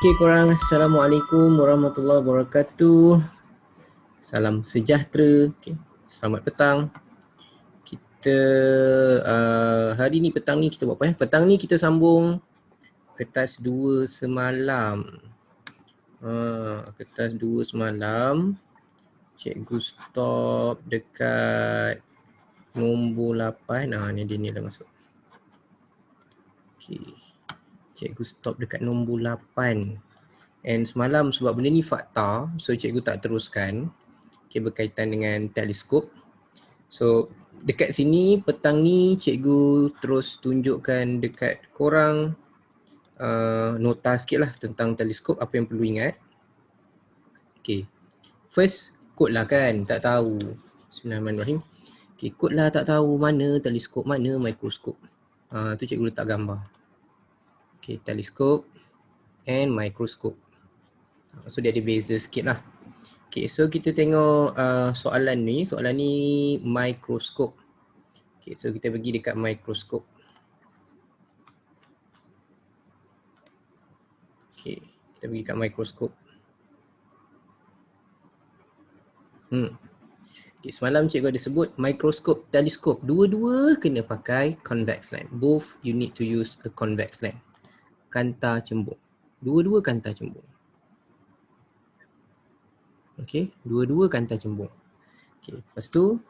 Okey korang, Assalamualaikum warahmatullahi wabarakatuh. Salam sejahtera. Okay. Selamat petang. Kita hari ni petang ni kita buat apa? Petang ni kita sambung kertas 2 semalam. Kertas 2 semalam. Cikgu stop dekat nombor 8. Ni dia ni dah masuk. Okey. Cikgu stop dekat nombor 8. And semalam sebab benda ni fakta, so cikgu tak teruskan. Okay, berkaitan dengan teleskop. So dekat sini petang ni cikgu terus tunjukkan dekat korang nota sikit lah tentang teleskop, apa yang perlu ingat. Okay, first kod lah kan, tak tahu. Bismillahirrahmanirrahim. Okay, kod lah tak tahu mana teleskop, mana mikroskop. Tu cikgu letak gambar. Okay, teleskop and mikroskop. So dia ada beza sikit lah. Okay, so kita tengok soalan ni mikroskop. Okay, so kita pergi dekat mikroskop. Okay, kita pergi kat mikroskop. Okay, semalam cikgu ada sebut mikroskop, teleskop, dua-dua kena pakai convex lens. Both you need to use a convex lens. Kanta cembung. Dua-dua kanta cembung. Okay, dua-dua kanta cembung. Okay, lepas tu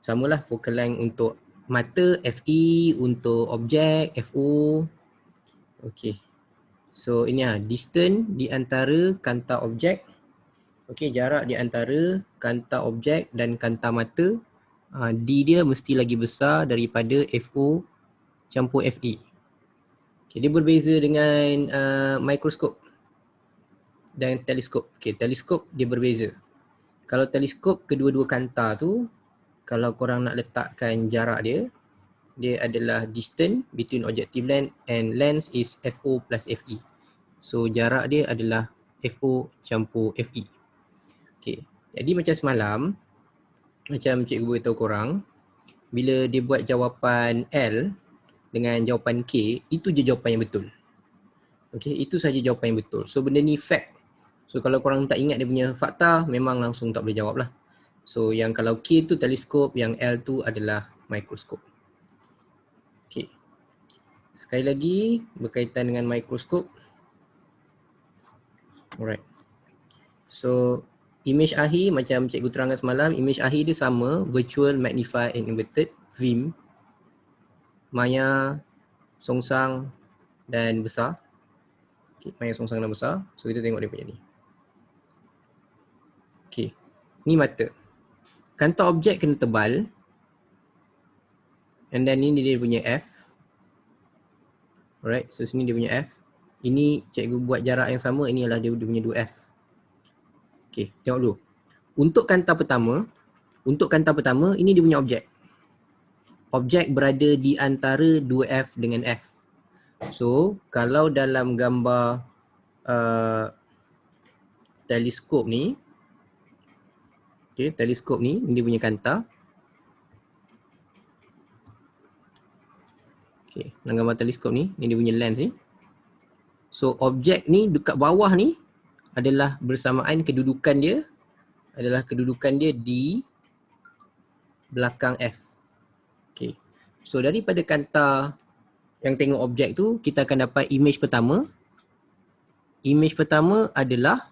samalah focal length untuk mata FE, untuk objek FO. Okay, so ini distance di antara kanta objek. Okay, jarak di antara kanta objek dan kanta mata, D dia mesti lagi besar daripada FO campur FE. Okay, dia berbeza dengan mikroskop dan teleskop. Okay, teleskop dia berbeza. Kalau teleskop kedua-dua kanta tu, kalau korang nak letakkan jarak dia, dia adalah distance between objective lens and lens is FO plus FE. So jarak dia adalah FO campur FE. Okay, jadi macam semalam, macam cikgu beritahu korang, bila dia buat jawapan L dengan jawapan K, itu je jawapan yang betul. Okay, itu saja jawapan yang betul. So benda ni fact. So kalau korang tak ingat dia punya fakta, memang langsung tak boleh jawab lah. So yang kalau K tu teleskop, yang L tu adalah mikroskop. Okay, sekali lagi berkaitan dengan mikroskop. Alright. So image akhir macam cikgu terangkan semalam, image akhir dia sama, virtual, magnified and inverted, VIM, maya, songsang dan besar. Okay, maya, songsang dan besar. So kita tengok dia punya ni. Okay, ni mata. Kanta objek kena tebal. And then ni dia punya F. Alright, so sini dia punya F. Ini cikgu buat jarak yang sama, ini adalah dia punya 2F. Okay, tengok dulu. Untuk kanta pertama, ini dia punya objek. Objek berada di antara 2F dengan F. So, kalau dalam gambar teleskop ni, okay, teleskop ni, ini dia punya kanta. Okay, dalam gambar teleskop ni, ini dia punya lens ni. So, objek ni dekat bawah ni adalah bersamaan kedudukan dia di belakang F. Okay, so daripada kanta yang tengok objek tu, kita akan dapat image pertama. Image pertama adalah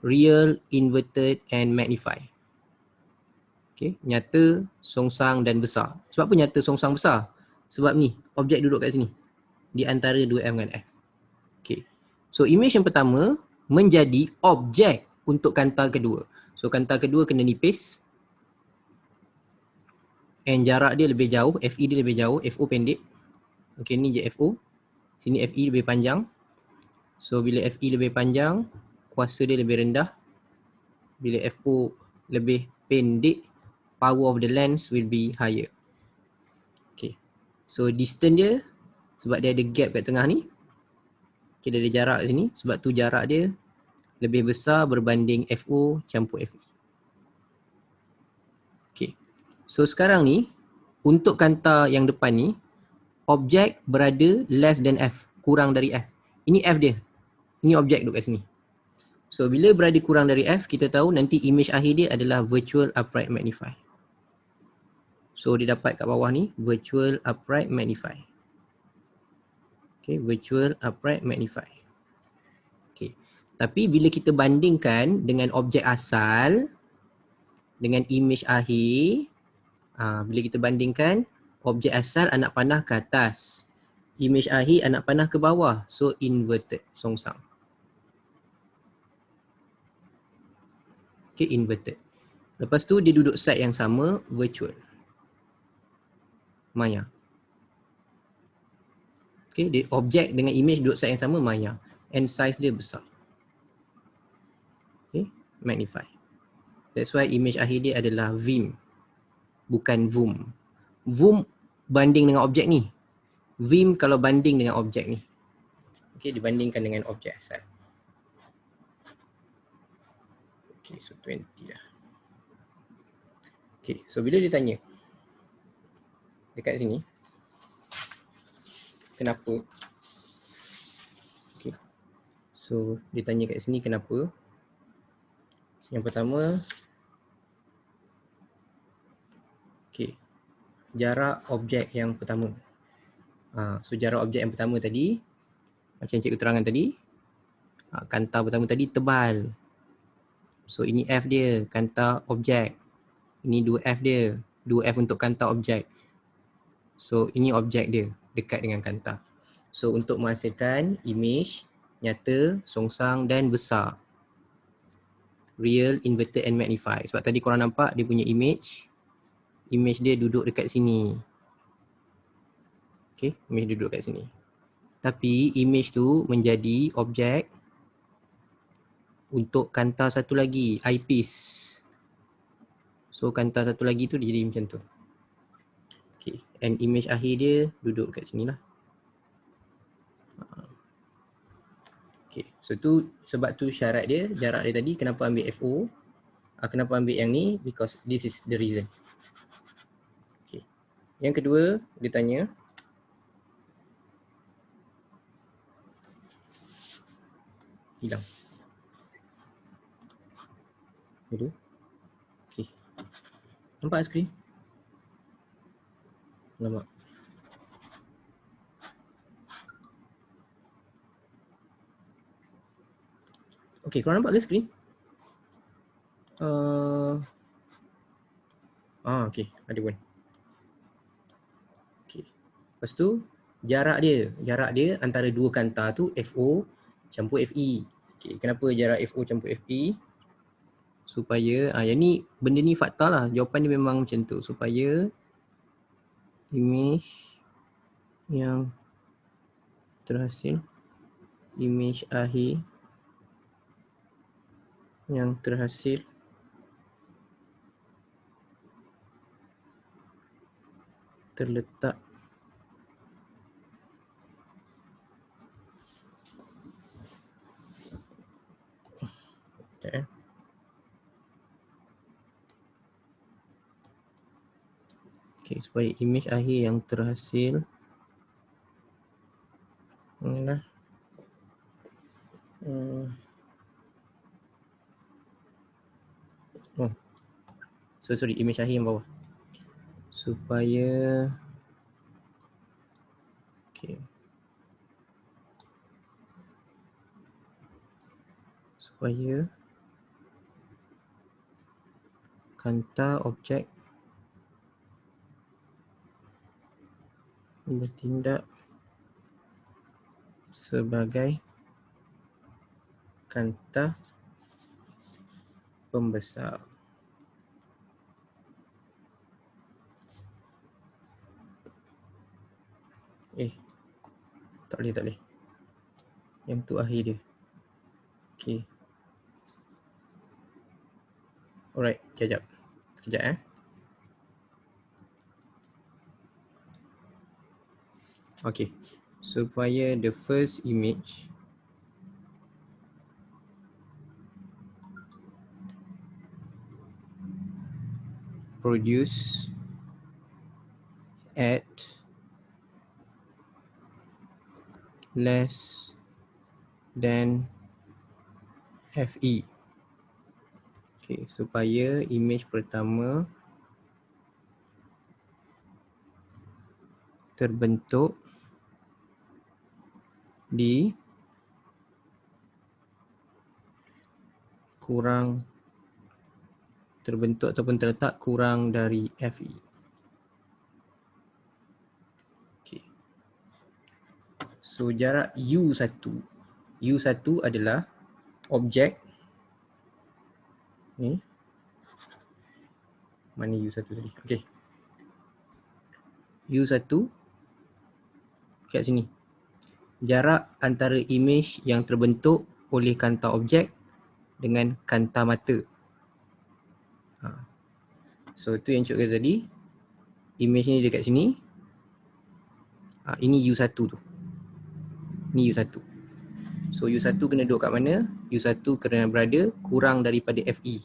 real, inverted and magnify. Okay, nyata, songsang dan besar. Sebab apa nyata, songsang, besar? Sebab ni, objek duduk kat sini. Di antara 2F dengan F. Okay, so image yang pertama menjadi objek untuk kanta kedua. So kanta kedua kena nipis. And jarak dia lebih jauh, FE dia lebih jauh, FO pendek. Okay, ni je FO. Sini FE lebih panjang. So bila FE lebih panjang, kuasa dia lebih rendah. Bila FO lebih pendek, power of the lens will be higher. Okay, so distance dia, sebab dia ada gap kat tengah ni, okay, dia ada jarak kat sini, sebab tu jarak dia lebih besar berbanding FO campur FE. Okay, so sekarang ni, untuk kanta yang depan ni, objek berada less than F, kurang dari F. Ini F dia. Ini objek duduk kat sini. So bila berada kurang dari F, kita tahu nanti image akhir dia adalah virtual upright magnify. So dia dapat kat bawah ni virtual upright magnify. Okay, virtual upright magnify. Okay. Tapi bila kita bandingkan dengan objek asal dengan image akhir, bila kita bandingkan, objek asal anak panah ke atas, image akhir anak panah ke bawah. So inverted, songsang. Okay, inverted. Lepas tu dia duduk side yang sama, virtual. Maya. Okay, dia objek dengan image duduk side yang sama, maya. And size dia besar. Okay, magnify. That's why image akhir dia adalah vim, bukan voom. Voom banding dengan objek ni. Vim kalau banding dengan objek ni. Okay, dibandingkan dengan objek asal. Okay, so 20 dah. Okay, so bila dia tanya dekat sini, kenapa? Okay, so dia tanya kat sini kenapa. Yang pertama, okay, jarak objek yang pertama. So jarak objek yang pertama tadi, macam cikgu terangkan tadi, kanta pertama tadi tebal. So ini F dia, kanta objek. Ini 2F dia, 2F untuk kanta objek. So ini objek dia, dekat dengan kanta. So untuk menghasilkan image nyata, songsang dan besar, real, inverted and magnify. Sebab tadi korang nampak dia punya image dia duduk dekat sini. Okay, image dia duduk dekat sini. Tapi image tu menjadi objek untuk kanta satu lagi, eyepiece. So kanta satu lagi tu dia jadi macam tu. Okay, and image akhir dia duduk kat sini lah. Okay, so tu sebab tu syarat dia, jarak dia tadi kenapa ambil FO, kenapa ambil yang ni, because this is the reason. Okay, yang kedua dia tanya, hilang. Dulu. Okay, nampak skrin? Nampak. Okay, korang nampak ke skrin? Okay, ada pun. Okay, lepas tu jarak dia antara dua kanta tu FO campur FE. Okay, kenapa jarak FO campur FE? Supaya, yang ni, benda ni fakta lah, jawapan dia memang macam tu. Supaya image yang terhasil, image akhir yang terhasil terletak okay, supaya image akhir yang terhasil adalah sorry, image akhir yang bawah. Supaya okay, supaya kanta objek bertindak sebagai kanta pembesar. Tak boleh. Yang tu akhir dia. Okay. Alright, sekejap. Okay. Supaya the first image produce at less dan FE. Okay, supaya image pertama terbentuk di kurang terbentuk ataupun terletak kurang dari FE. Okay. So jarak U1. U1 adalah objek ni. Mana U1 tadi? Okay. U1 kat sini. Jarak antara image yang terbentuk oleh kanta objek dengan kanta mata. So tu yang Cuk kata tadi. Image ni dekat sini. Ini U1 tu. Ni U1. So U1 kena duduk kat mana? U1 kena berada kurang daripada FE.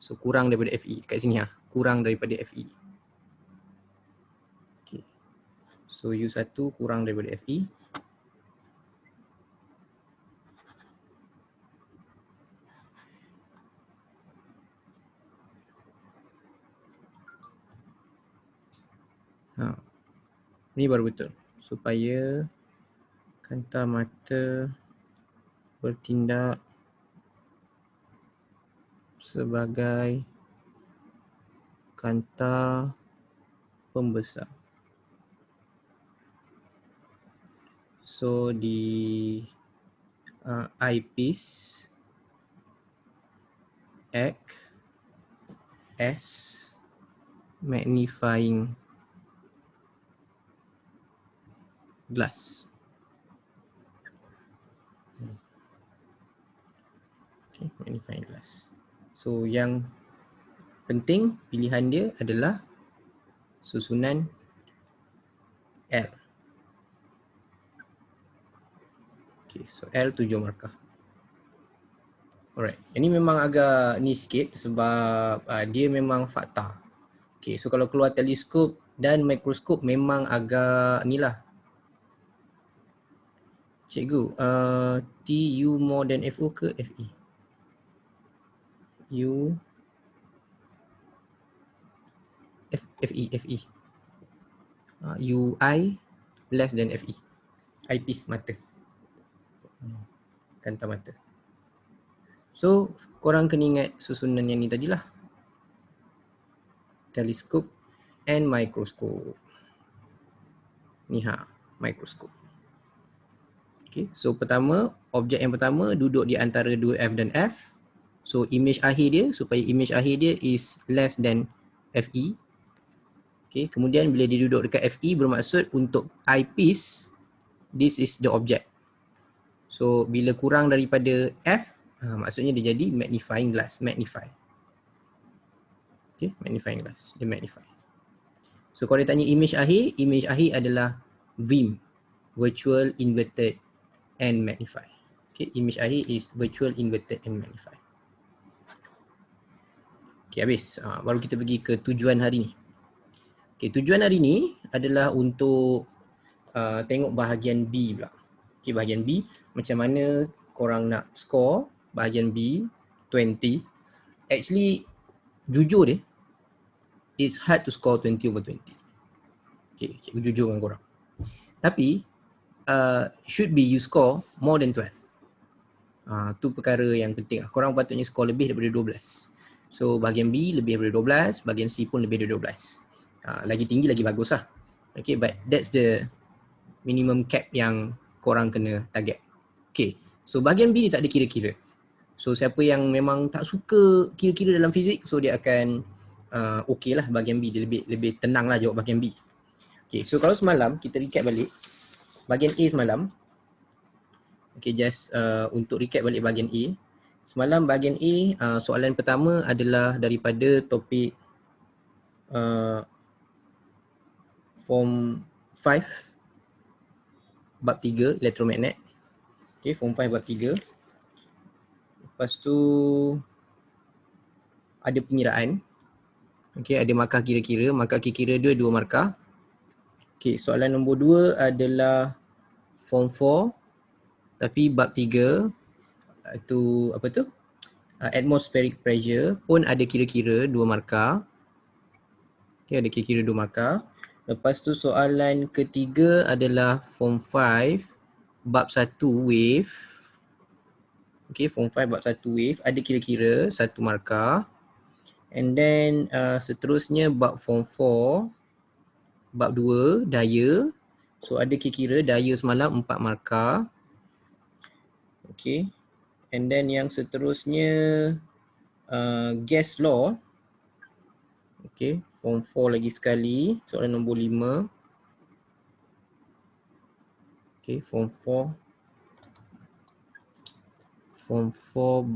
So kurang daripada FE. Kat sini kurang daripada FE. Okay. So U1 kurang daripada FE. Ni baru betul. Supaya kanta mata bertindak sebagai kanta pembesar. So di eyepiece act as magnifying glass. Okay, magnifying glass. So yang penting pilihan dia adalah susunan L. Okay, so L 7 markah. Alright, ini memang agak ni sikit sebab dia memang fakta. Okay, so kalau keluar teleskop dan mikroskop memang agak ni lah. Cikgu, TU more than FO ke FE? U FE. UI less than FE. Eyepiece mata. Kanta mata. So korang kena ingat susunan yang ni tadilah. Teleskop and microscope. Ni mikroskop. Okay, so pertama, objek yang pertama duduk di antara 2F dan F. So image akhir dia, supaya image akhir dia is less than FE. Okay, kemudian bila dia duduk dekat FE bermaksud untuk eyepiece, this is the object. So bila kurang daripada F, maksudnya dia jadi magnifying glass, magnify. Okay, magnifying glass, dia magnify. So kalau dia tanya image akhir adalah VIM, virtual inverted and magnify. Okay, image akhir is virtual inverted and magnify. Okay, habis. Baru kita pergi ke tujuan hari ni. Okay, tujuan hari ni adalah untuk tengok bahagian B pula. Okay, bahagian B, macam mana korang nak score bahagian B 20. Actually, jujur dia, it's hard to score 20/20. Okay, cikgu jujur dengan korang. Tapi, should be you score more than 12. Tu perkara yang penting lah. Korang patutnya score lebih daripada 12. So, bahagian B lebih daripada 12, bahagian C pun lebih daripada 12. Lagi tinggi lagi bagus lah. Okay, but that's the minimum cap yang korang kena target. Okay, so bahagian B ni tak ada kira-kira. So siapa yang memang tak suka kira-kira dalam fizik, so dia akan okay lah bahagian B, dia lebih tenang lah jawab bahagian B. Okay, so kalau semalam kita recap balik bahagian A semalam. Okay, just untuk recap balik bahagian A. Semalam bahagian A, soalan pertama adalah daripada topik form 5 bab 3 elektromagnet. Okay, form 5 bab 3. Lepas tu ada pengiraan. Okay, ada markah kira-kira. Markah kira-kira dia 2 markah. Okay, soalan nombor 2 adalah form 4 Tapi bab 3 tu apa tu? Atmospheric pressure pun ada kira-kira 2 markah. Okay, ada kira-kira 2 markah. Lepas tu soalan ketiga adalah form 5 bab 1 wave. Okay, form 5 bab 1 wave ada kira-kira 1 markah. And then seterusnya bab form 4 bab 2 daya. So ada kira-kira daya semalam 4 markah. Okay. And then yang seterusnya gas law. Okay, form 4 lagi sekali, soalan nombor 5. Okay, form 4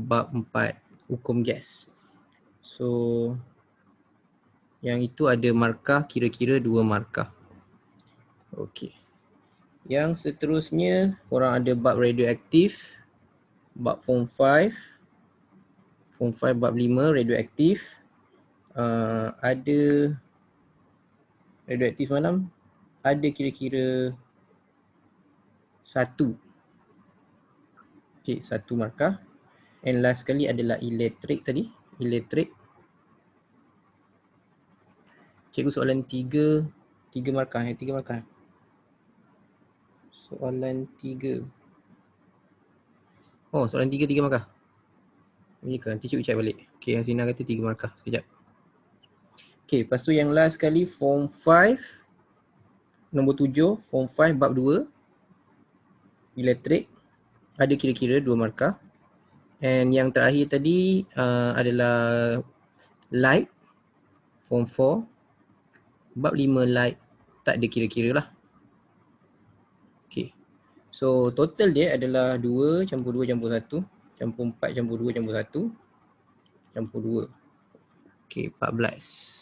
bab 4 hukum gas. So yang itu ada markah kira-kira 2 markah. Okay. Yang seterusnya korang ada bab radioaktif, bab form 5 bab 5 radioaktif. Ada radioaktif malam ada kira-kira 1. Okay, 1 markah. And last sekali adalah elektrik tadi. Elektrik. Cikgu soalan 3 markah. 3 markah. Soalan 3. Oh, soalan 3 markah. Ini kan nanti cikgu check balik. Okay, Hasina kata 3 markah. Sekejap. Okay, lepas tu yang last sekali form 5 nombor 7, form 5 bab 2 elektrik ada kira-kira 2 markah. And yang terakhir tadi adalah light form 4 bab 5 light tak ada kira-kira lah. Okay. So total dia adalah 2 campur 2 campur 1 campur 4 campur 2 campur 1 campur 2. Okay, 14.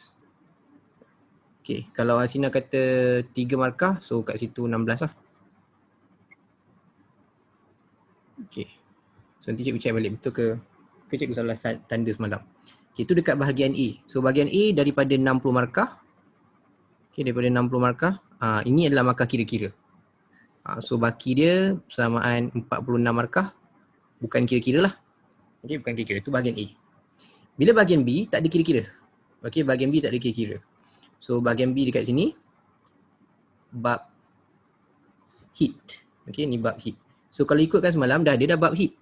Okay, kalau Hasina kata 3 markah, so kat situ 16 lah. Okay. So nanti cikgu check balik betul ke cikgu salah tanda semalam. Okay, itu dekat bahagian A. So bahagian A daripada 60 markah. Okay, daripada 60 markah, ini adalah markah kira-kira. So baki dia persamaan 46 markah. Bukan kira-kira lah. Okay, bukan kira-kira. Itu bahagian A. Bila bahagian B, tak ada kira-kira. Okay, bahagian B tak ada kira-kira. So bahagian B dekat sini, bab heat. Okay, ni bab heat. So kalau ikutkan semalam, dia dah bab heat.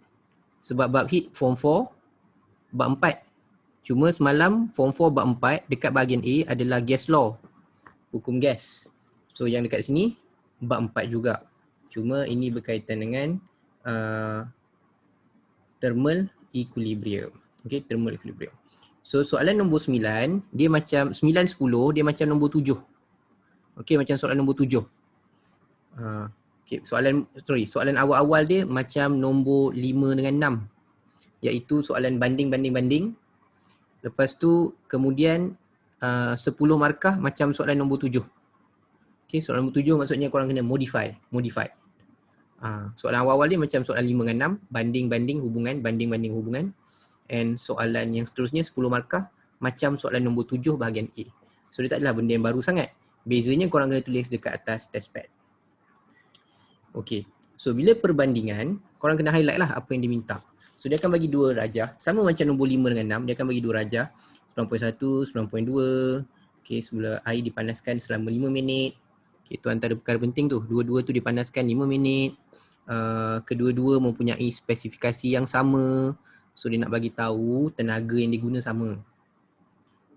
Sebab bab heat form 4, bab 4. Cuma semalam form 4 bab 4 dekat bahagian A adalah gas law. Hukum gas. So yang dekat sini, bab 4 juga. Cuma ini berkaitan dengan thermal equilibrium. Okay, thermal equilibrium. So soalan nombor 9, dia macam 9, 10, dia macam nombor 7. Okay, macam soalan nombor 7. Okay, soalan awal-awal dia macam nombor 5 dengan 6. Iaitu soalan banding. Lepas tu kemudian 10 markah macam soalan nombor 7. Okay, soalan nombor 7 maksudnya korang kena modify. Soalan awal-awal dia macam soalan 5 dengan 6, banding hubungan. And soalan yang seterusnya 10 markah macam soalan nombor 7 bahagian A. So dia tak adalah benda yang baru sangat. Bezanya korang kena tulis dekat atas test pad. Okay, so bila perbandingan, korang kena highlight lah apa yang diminta. So dia akan bagi 2 rajah, sama macam nombor 5 dengan 6, dia akan bagi 2 rajah, 9.1, 9.2. Okay, semula air dipanaskan selama 5 minit. Okay, tu antara perkara penting tu. Dua-dua tu dipanaskan 5 minit. Kedua-dua mempunyai spesifikasi yang sama. So dia nak bagi tahu tenaga yang diguna sama.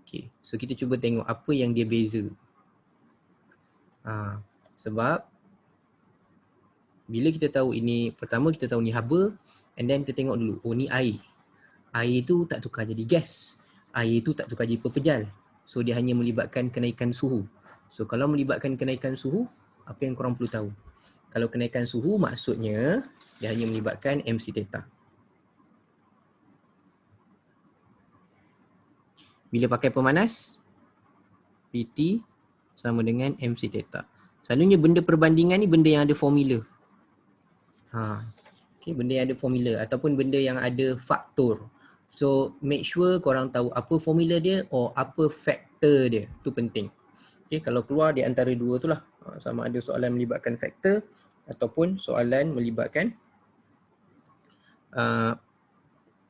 Okay, so kita cuba tengok apa yang dia beza. Sebab bila kita tahu ini, pertama kita tahu ni haba, and then kita tengok dulu, oh ni air. Air tu tak tukar jadi gas. Air tu tak tukar jadi pepejal. So dia hanya melibatkan kenaikan suhu. So kalau melibatkan kenaikan suhu, apa yang korang perlu tahu? Kalau kenaikan suhu maksudnya dia hanya melibatkan MC theta. Bila pakai pemanas, PT sama dengan MC theta. Selalunya benda perbandingan ni benda yang ada formula. Okay, benda yang ada formula ataupun benda yang ada faktor. So make sure korang tahu apa formula dia or apa faktor dia. Itu penting. Okay, kalau keluar di antara dua tu lah. Sama ada soalan melibatkan faktor ataupun soalan melibatkan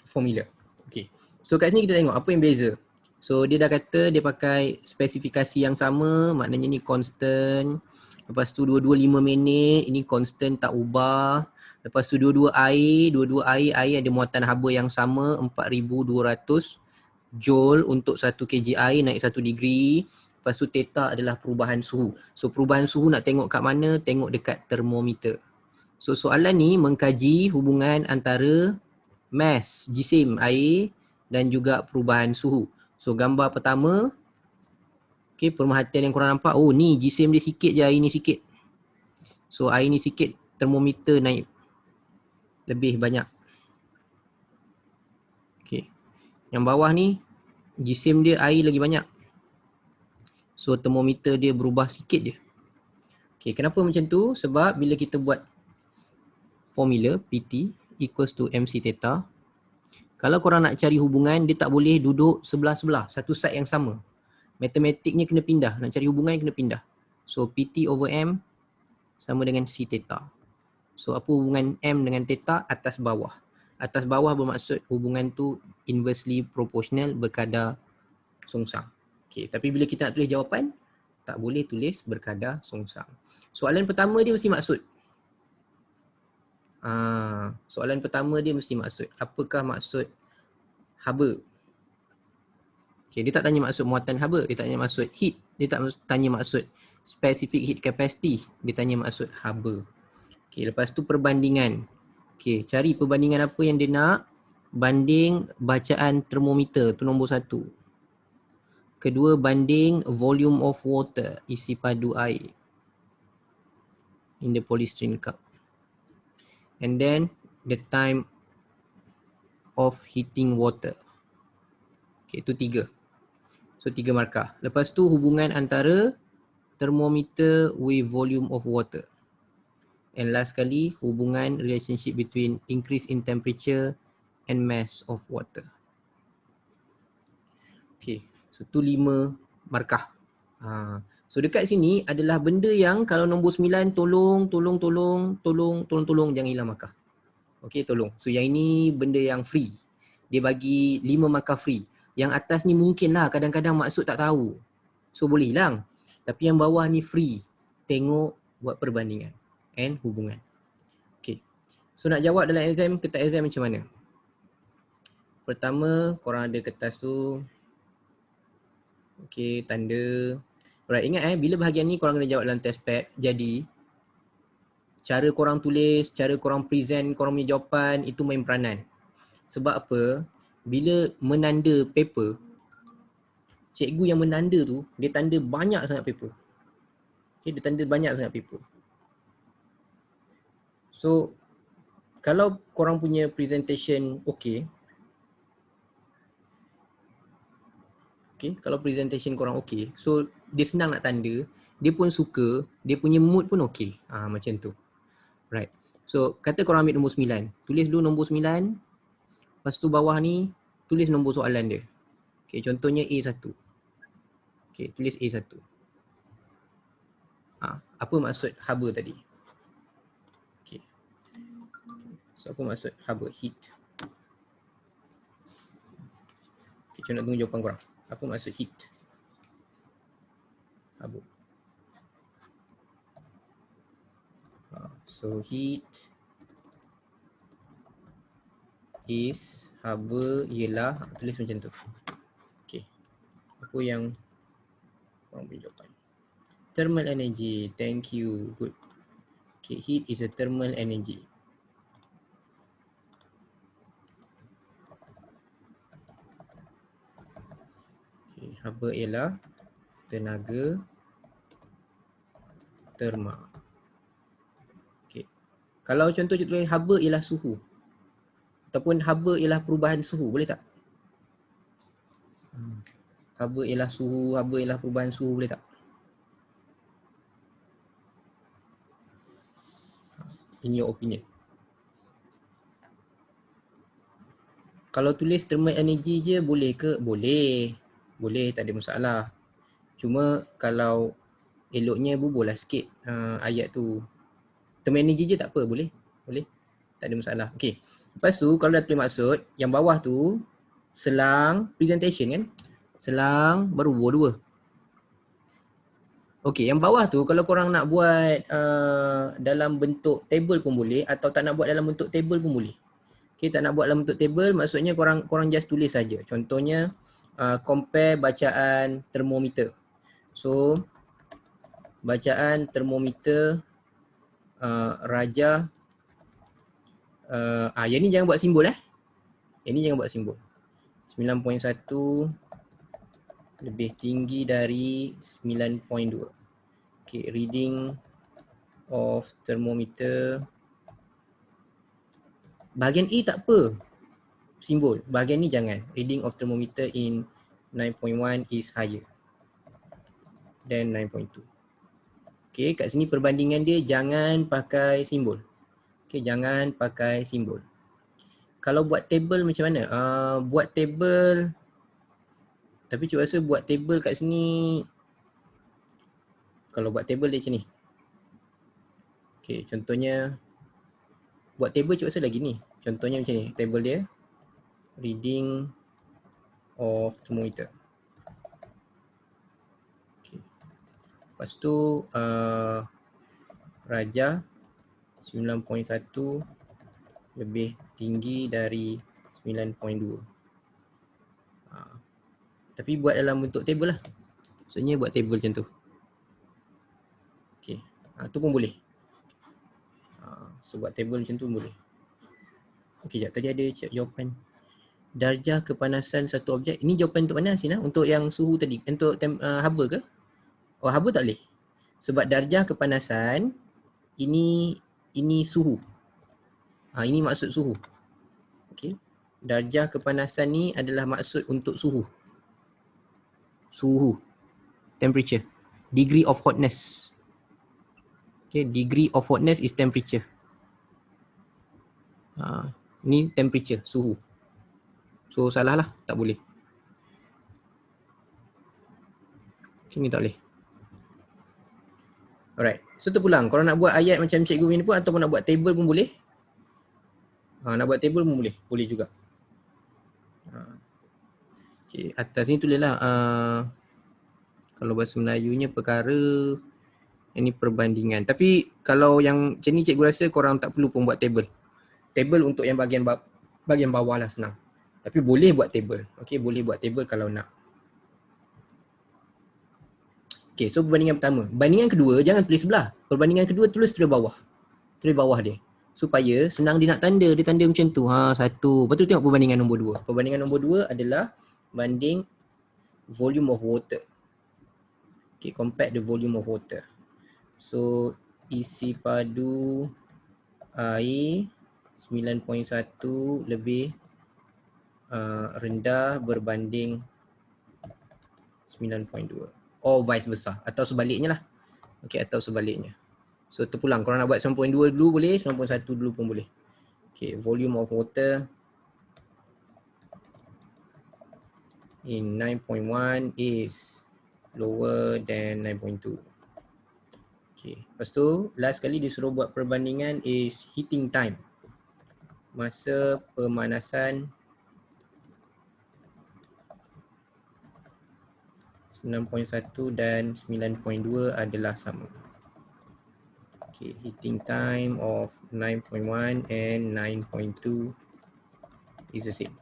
formula. Okay. So kat sini kita tengok apa yang beza. So dia dah kata dia pakai spesifikasi yang sama, maknanya ni constant. Lepas tu 225 minit, ini constant tak ubah. Lepas tu dua-dua air ada muatan haba yang sama 4200 joule untuk 1 kg air naik 1 degree. Lepas tu theta adalah perubahan suhu. So perubahan suhu nak tengok kat mana? Tengok dekat termometer. So soalan ni mengkaji hubungan antara mass jisim air dan juga perubahan suhu. So gambar pertama, okay, pemerhatian yang korang nampak, oh ni jisim dia sikit je, air ni sikit. So air ni sikit, termometer naik lebih banyak. Okay. Yang bawah ni, jisim dia air lagi banyak. So termometer dia berubah sikit je. Okay, kenapa macam tu? Sebab bila kita buat formula PT equals to MC theta, kalau korang nak cari hubungan, dia tak boleh duduk sebelah-sebelah, satu side yang sama. Matematiknya kena pindah, nak cari hubungan kena pindah. So PT over M sama dengan C theta. So apa hubungan M dengan theta? Atas bawah. Atas bawah bermaksud hubungan tu inversely proportional, berkadar songsang. Okay, tapi bila kita nak tulis jawapan, tak boleh tulis berkadar songsang. Soalan pertama dia mesti maksud. Soalan pertama dia mesti maksud. Apakah maksud haba? Okay, dia tak tanya maksud muatan haba, dia tak tanya maksud heat, dia tak tanya maksud specific heat capacity, dia tanya maksud haba. Okay, lepas tu perbandingan. Okay, cari perbandingan apa yang dia nak. Banding bacaan termometer, tu nombor 1. Kedua, banding volume of water, isi padu air in the polystyrene cup. And then the time of heating water. Okay, tu 3. So 3 markah. Lepas tu hubungan antara thermometer with volume of water. And last kali, hubungan relationship between increase in temperature and mass of water. Okay, so tu 5 markah. So dekat sini adalah benda yang kalau nombor 9 tolong jangan hilang markah. Okay, tolong. So yang ini benda yang free. Dia bagi 5 markah free. Yang atas ni mungkin lah kadang-kadang maksud tak tahu. So boleh hilang. Tapi yang bawah ni free. Tengok, buat perbandingan and hubungan. Okay. So nak jawab dalam exam, kertas exam macam mana? Pertama, korang ada kertas tu. Okay, tanda. Alright, ingat bila bahagian ni korang kena jawab dalam test pad. Jadi, cara korang tulis, cara korang present korang punya jawapan, itu main peranan. Sebab apa? Bila menanda paper, cikgu yang menanda tu, dia tanda banyak sangat paper. Okay, dia tanda banyak sangat paper. So, kalau korang punya presentation okay, kalau presentation korang okay, so dia senang nak tanda, dia pun suka, dia punya mood pun okay. Macam tu. Right. So, kata korang ambil nombor 9. Tulis dulu nombor 9. Lepas tu bawah ni, tulis nombor soalan dia. Okay, contohnya A1. Okay, tulis A1. Apa maksud haba tadi? Okay. So, apa maksud haba? Heat. Okay, cuma nak tunggu jawapan korang. Apa maksud heat? Haba. So, heat is haba ialah, tulis macam tu. Okay. Apa yang korang punya jawapan? Thermal energy. Thank you. Good. Okay, heat is a thermal energy. Okay, haba ialah tenaga terma. Okay. Kalau contoh tulis haba ialah suhu. Ataupun haba ialah perubahan suhu, boleh tak? Haba ialah suhu, haba ialah perubahan suhu, boleh tak? In your opinion. Kalau tulis thermal energy je boleh ke? Boleh. Boleh, tak ada masalah. Cuma kalau eloknya bubuhlah sikit ayat tu. Thermal energy je tak apa, boleh? Boleh. Tak ada masalah. Okay. Lepas tu kalau dah tulis maksud, yang bawah tu selang presentation kan. Selang baru dua. Okey, yang bawah tu kalau korang nak buat dalam bentuk table pun boleh atau tak nak buat dalam bentuk table pun boleh. Okey, tak nak buat dalam bentuk table maksudnya korang just tulis saja. Contohnya compare bacaan termometer. So bacaan termometer Raja yang ni jangan buat simbol Yang ni jangan buat simbol. 9.1 lebih tinggi dari 9.2. Okay, reading of thermometer. Bahagian A tak apa simbol. Bahagian ni jangan. Reading of thermometer in 9.1 is higher than 9.2. Okay, kat sini perbandingan dia jangan pakai simbol. Okay, jangan pakai simbol. Kalau buat table macam mana? Buat table, tapi cik rasa buat table kat sini, kalau buat table dia macam ni. Okay, contohnya buat table cik rasa lagi ni. Contohnya macam ni, table dia reading of thermometer. Okay. Lepas tu Raja 9.1 lebih tinggi dari 9.2. Tapi buat dalam bentuk table lah. Maksudnya buat table macam tu. Okay, tu pun boleh. So buat table macam tu pun boleh. Okay, sekejap. Tadi ada jawapan. Darjah kepanasan satu objek. Ini jawapan untuk mana Sina? Untuk yang suhu tadi? Untuk haba ke? Oh, haba tak boleh. Sebab darjah kepanasan ini suhu. Ini maksud suhu. Okay. Darjah kepanasan ni adalah maksud untuk suhu. Suhu. Temperature. Degree of hotness. Okay, degree of hotness is temperature. Ni temperature, suhu. So salah lah, tak boleh. Sini tak boleh. Alright, so terpulang. Kalau nak buat ayat macam cikgu ni pun ataupun nak buat table pun boleh. Nak buat table pun boleh. Boleh juga. Okay, atas ni tulislah kalau bahasa Melayunya perkara, ini perbandingan. Tapi kalau yang macam ni cikgu rasa korang tak perlu pun buat table. Table untuk yang bahagian bawah lah, senang. Tapi boleh buat table. Okay, boleh buat table kalau nak. Okay, so perbandingan pertama. Perbandingan kedua, jangan tulis sebelah. Perbandingan kedua tulis bawah. Tulis bawah dia. Supaya senang dia nak tanda. Dia tanda macam tu. Satu. Lepas tu tengok perbandingan nombor 2. Perbandingan nombor 2 adalah banding volume of water. Okay, compare the volume of water. So, isi padu air 9.1 lebih rendah berbanding 9.2. Or vice versa. Atau sebaliknya lah. Okay, atau sebaliknya. So, terpulang. Kalau nak buat 9.2 dulu boleh, 9.1 dulu pun boleh. Okay, volume of water in 9.1 is lower than 9.2. Okay, lepas tu last kali dia suruh buat perbandingan is heating time. Masa pemanasan 9.1 dan 9.2 adalah sama. Okay, heating time of 9.1 and 9.2 is the same.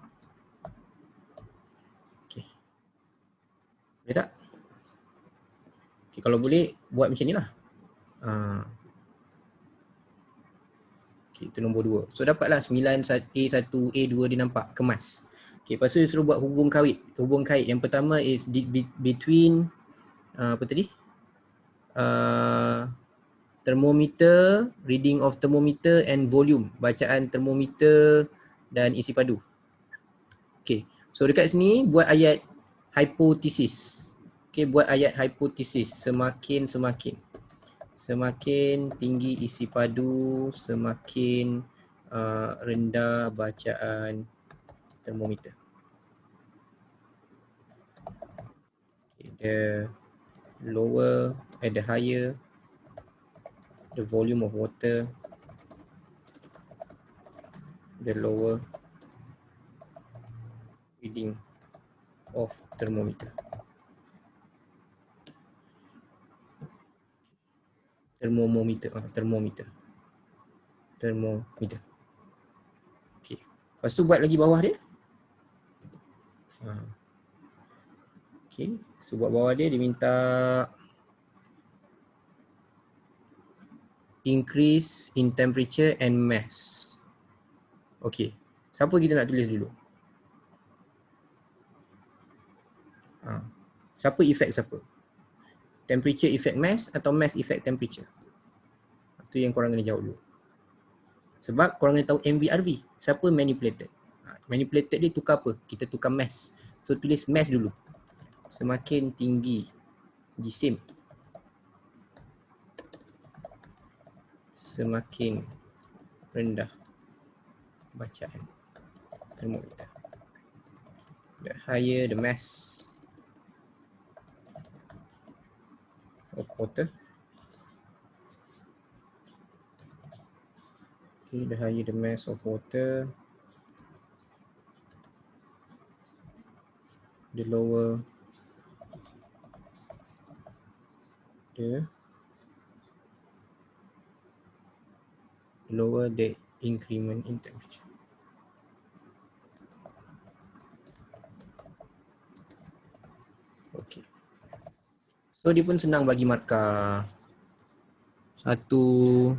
Okay. Boleh tak? Okay, kalau boleh buat macam ni lah. Okay, itu nombor 2. So dapatlah 9A1, A2 dia nampak kemas. Okay, lepas tu dia suruh buat hubung kait. Hubung kait yang pertama is between apa tadi? Thermometer, reading of thermometer and volume. Bacaan termometer dan isi padu. Okay, so dekat sini buat ayat hipotesis. Okay, buat ayat hipotesis. Semakin tinggi isi padu, semakin rendah bacaan termometer. Okay, the higher the volume of water, the lower reading of thermometer. Thermometer. Okay. Lepas tu buat lagi bawah dia. Okay. So buat bawah dia minta increase in temperature and mass. Okay. Siapa kita nak tulis dulu? Siapa effect siapa? Temperature effect mass atau mass effect temperature? Itu yang korang kena jawab dulu. Sebab korang kena tahu MVRV. Siapa manipulated? Manipulated dia tukar apa? Kita tukar mass. So tulis mass dulu. Semakin tinggi jisim, semakin rendah bacaan thermometer. The higher the mass of water. Okay, the higher the mass of water, the lower the increment in temperature. Okay. So dia pun senang bagi markah. 1, 2,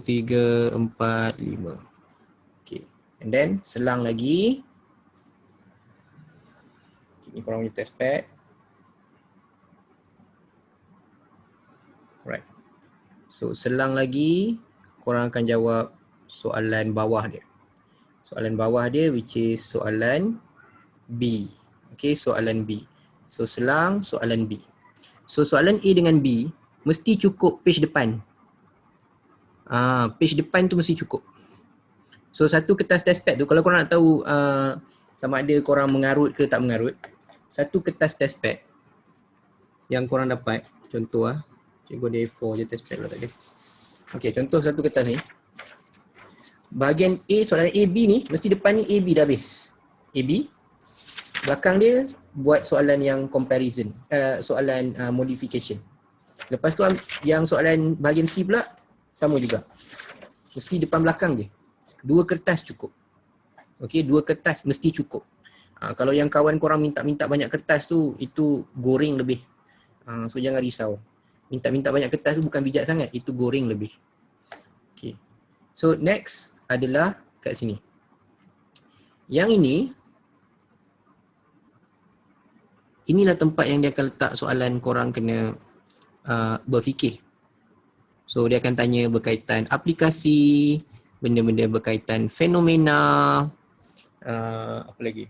3, 4, 5. Okay. And then selang lagi. Okay, ni korang punya test pad. Right. So selang lagi korang akan jawab soalan bawah dia. Soalan bawah dia which is soalan B. Okay, soalan B. So selang soalan B. So soalan A dengan B mesti cukup page depan. Page depan tu mesti cukup. So satu kertas test pad tu kalau korang nak tahu sama ada korang mengarut ke tak mengarut, satu kertas test pad yang korang dapat, contoh cikgu ada A4 je test pad lah tadi. Okay, contoh satu kertas ni. Bahagian A, soalan A, B ni, mesti depan ni A, B dah habis. A, B. Belakang dia buat soalan yang comparison, soalan modification. Lepas tu yang soalan bahagian C pula, sama juga. Mesti depan belakang je. 2 kertas cukup. Okay, 2 kertas mesti cukup. Kalau yang kawan korang minta banyak kertas tu, itu goreng lebih. So jangan risau. Minta banyak kertas tu bukan bijak sangat, itu goreng lebih. Okay. So next adalah kat sini. Yang inilah tempat yang dia akan letak soalan korang kena berfikir. So dia akan tanya berkaitan aplikasi, benda-benda berkaitan fenomena, apa lagi?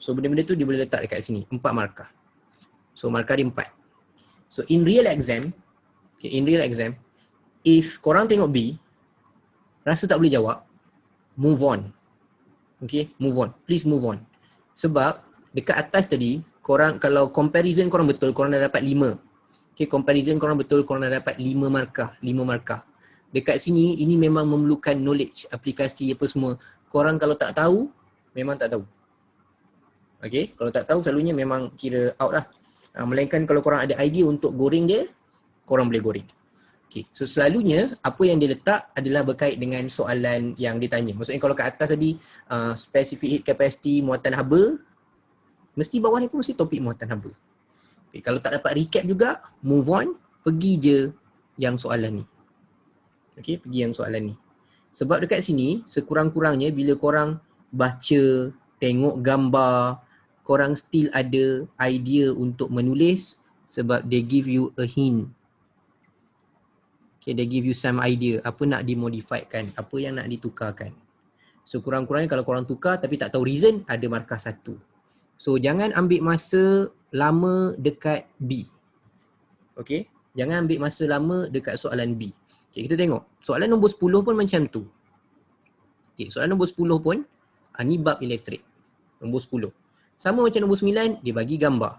So benda-benda tu dia boleh letak dekat sini, 4 markah. So markah dia 4. So in real exam, if korang tengok B, rasa tak boleh jawab, move on. Okay, move on. Please move on. Sebab dekat atas tadi, korang kalau comparison korang betul, korang dah dapat 5. Okay, comparison korang betul, korang dah dapat 5 markah. Dekat sini, ini memang memerlukan knowledge, aplikasi apa semua. Korang kalau tak tahu, memang tak tahu. Okay, kalau tak tahu selalunya memang kira out lah. Melainkan kalau korang ada idea untuk goreng dia, korang boleh goreng. Okay, so selalunya apa yang dia letak adalah berkait dengan soalan yang dia tanya. Maksudnya kalau kat atas tadi specific heat capacity, muatan haba, mesti bawah ni pun mesti topik muatan haba. Okay, kalau tak dapat recap juga, move on, pergi je yang soalan ni. Okay, pergi yang soalan ni. Sebab dekat sini, sekurang-kurangnya bila korang baca, tengok gambar, korang still ada idea untuk menulis sebab they give you a hint. Okay, they give you some idea apa nak dimodifiedkan, apa yang nak ditukarkan. So kurang-kurangnya kalau korang tukar tapi tak tahu reason, ada markah 1. So jangan ambil masa lama dekat B. Okay, jangan ambil masa lama dekat soalan B. Okay, kita tengok soalan nombor 10 pun macam tu. Okay, soalan nombor 10 pun ni bab elektrik. Nombor 10. Sama macam nombor 9, dia bagi gambar.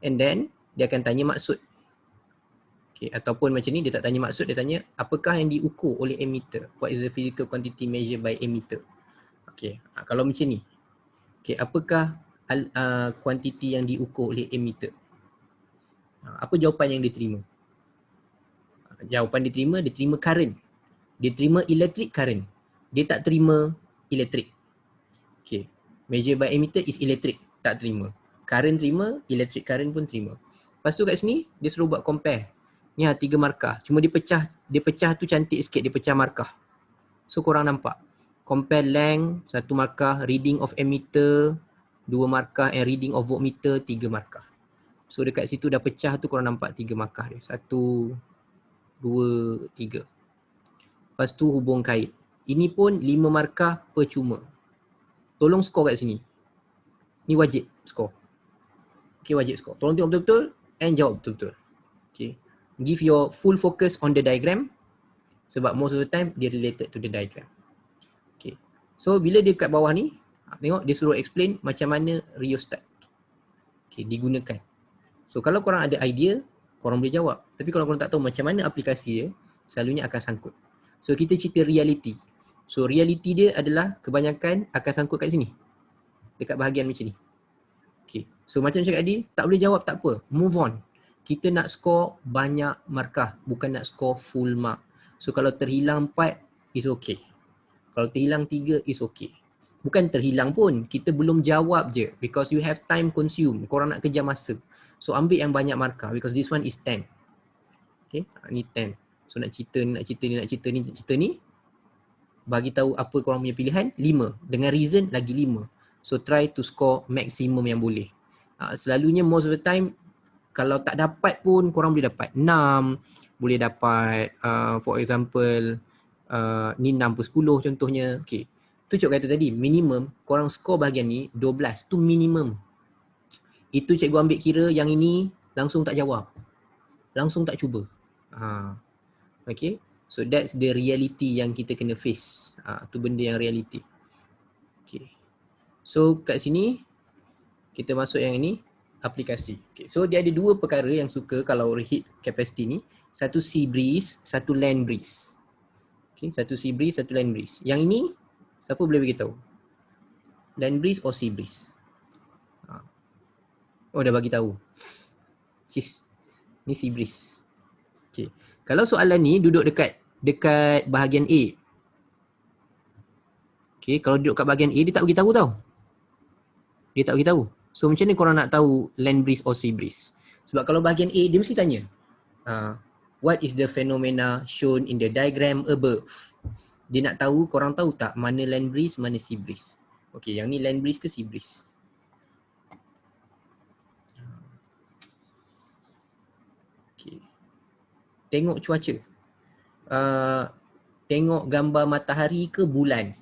And then dia akan tanya maksud. Okay, ataupun macam ni dia tak tanya maksud, dia tanya apakah yang diukur oleh emitter? What is the physical quantity measured by emitter? Okay, kalau macam ni. Okay, apakah kuantiti yang diukur oleh emitter? Apa jawapan yang diterima? Jawapan dia terima current. Dia terima electric current. Dia tak terima electric. Okay, measured by emitter is electric, tak terima. Current terima, electric current pun terima. Lepas tu kat sini, dia suruh buat compare. Ni 3 markah. Cuma dia pecah tu cantik sikit, dia pecah markah. So korang nampak. Compare length, 1 markah, reading of emitter, 2 markah, and reading of voltmeter, 3 markah. So dekat situ dah pecah tu korang nampak 3 markah dia. 1, 2, 3. Lepas tu hubung kait. Ini pun 5 markah percuma. Tolong skor kat sini. Ni wajib skor. Okay, wajib skor. Tolong tengok betul-betul and jawab betul-betul. Okay. Give your full focus on the diagram sebab most of the time dia related to the diagram. Okay. So bila dia kat bawah ni, tengok dia suruh explain macam mana rheostat. Okay, digunakan. So kalau korang ada idea, korang boleh jawab. Tapi kalau korang tak tahu macam mana aplikasi dia, selalunya akan sangkut. So kita cerita reality. So reality dia adalah kebanyakan akan sangkut kat sini. Dekat bahagian macam ni. Okay. So macam cakap tadi, tak boleh jawab tak apa. Move on. Kita nak score banyak markah, bukan nak score full mark. So kalau terhilang 4, is okay. Kalau terhilang 3, is okay. Bukan terhilang pun, kita belum jawab je. Because you have time consume. Korang nak kejar masa. So ambil yang banyak markah because this one is 10. Okay, ni 10. So nak cerita ni, bagi tahu apa korang punya pilihan, 5. Dengan reason lagi 5. So try to score maksimum yang boleh. Selalunya most of the time, kalau tak dapat pun korang boleh dapat 6. Boleh dapat for example, ni 6 per 10 contohnya. Okay. Tu cikgu kata tadi, minimum korang score bahagian ni 12. Tu minimum. Itu cikgu ambil kira yang ini langsung tak jawab. Langsung tak cuba. Okay. So that's the reality yang kita kena face. Tu benda yang reality. Okay. So kat sini kita masuk yang ini, aplikasi. Okay. So dia ada 2 perkara yang suka kalau heat capacity ni. Satu sea breeze, satu land breeze. Okay. Satu sea breeze, satu land breeze. Yang ini siapa boleh beritahu? Land breeze or sea breeze? Oh dah bagi tahu. Cis. Ni sea breeze. Okay. Kalau soalan ni duduk dekat bahagian A. Okay, kalau duduk kat bahagian A dia tak bagi tahu tau. Dia tak bagi tahu. So macam mana korang nak tahu land breeze or sea breeze? Sebab kalau bahagian A dia mesti tanya. What is the phenomena shown in the diagram above? Dia nak tahu, korang tahu tak mana land breeze, mana sea breeze? Okay, yang ni land breeze ke sea breeze? Okay. Tengok cuaca. Tengok gambar matahari ke bulan.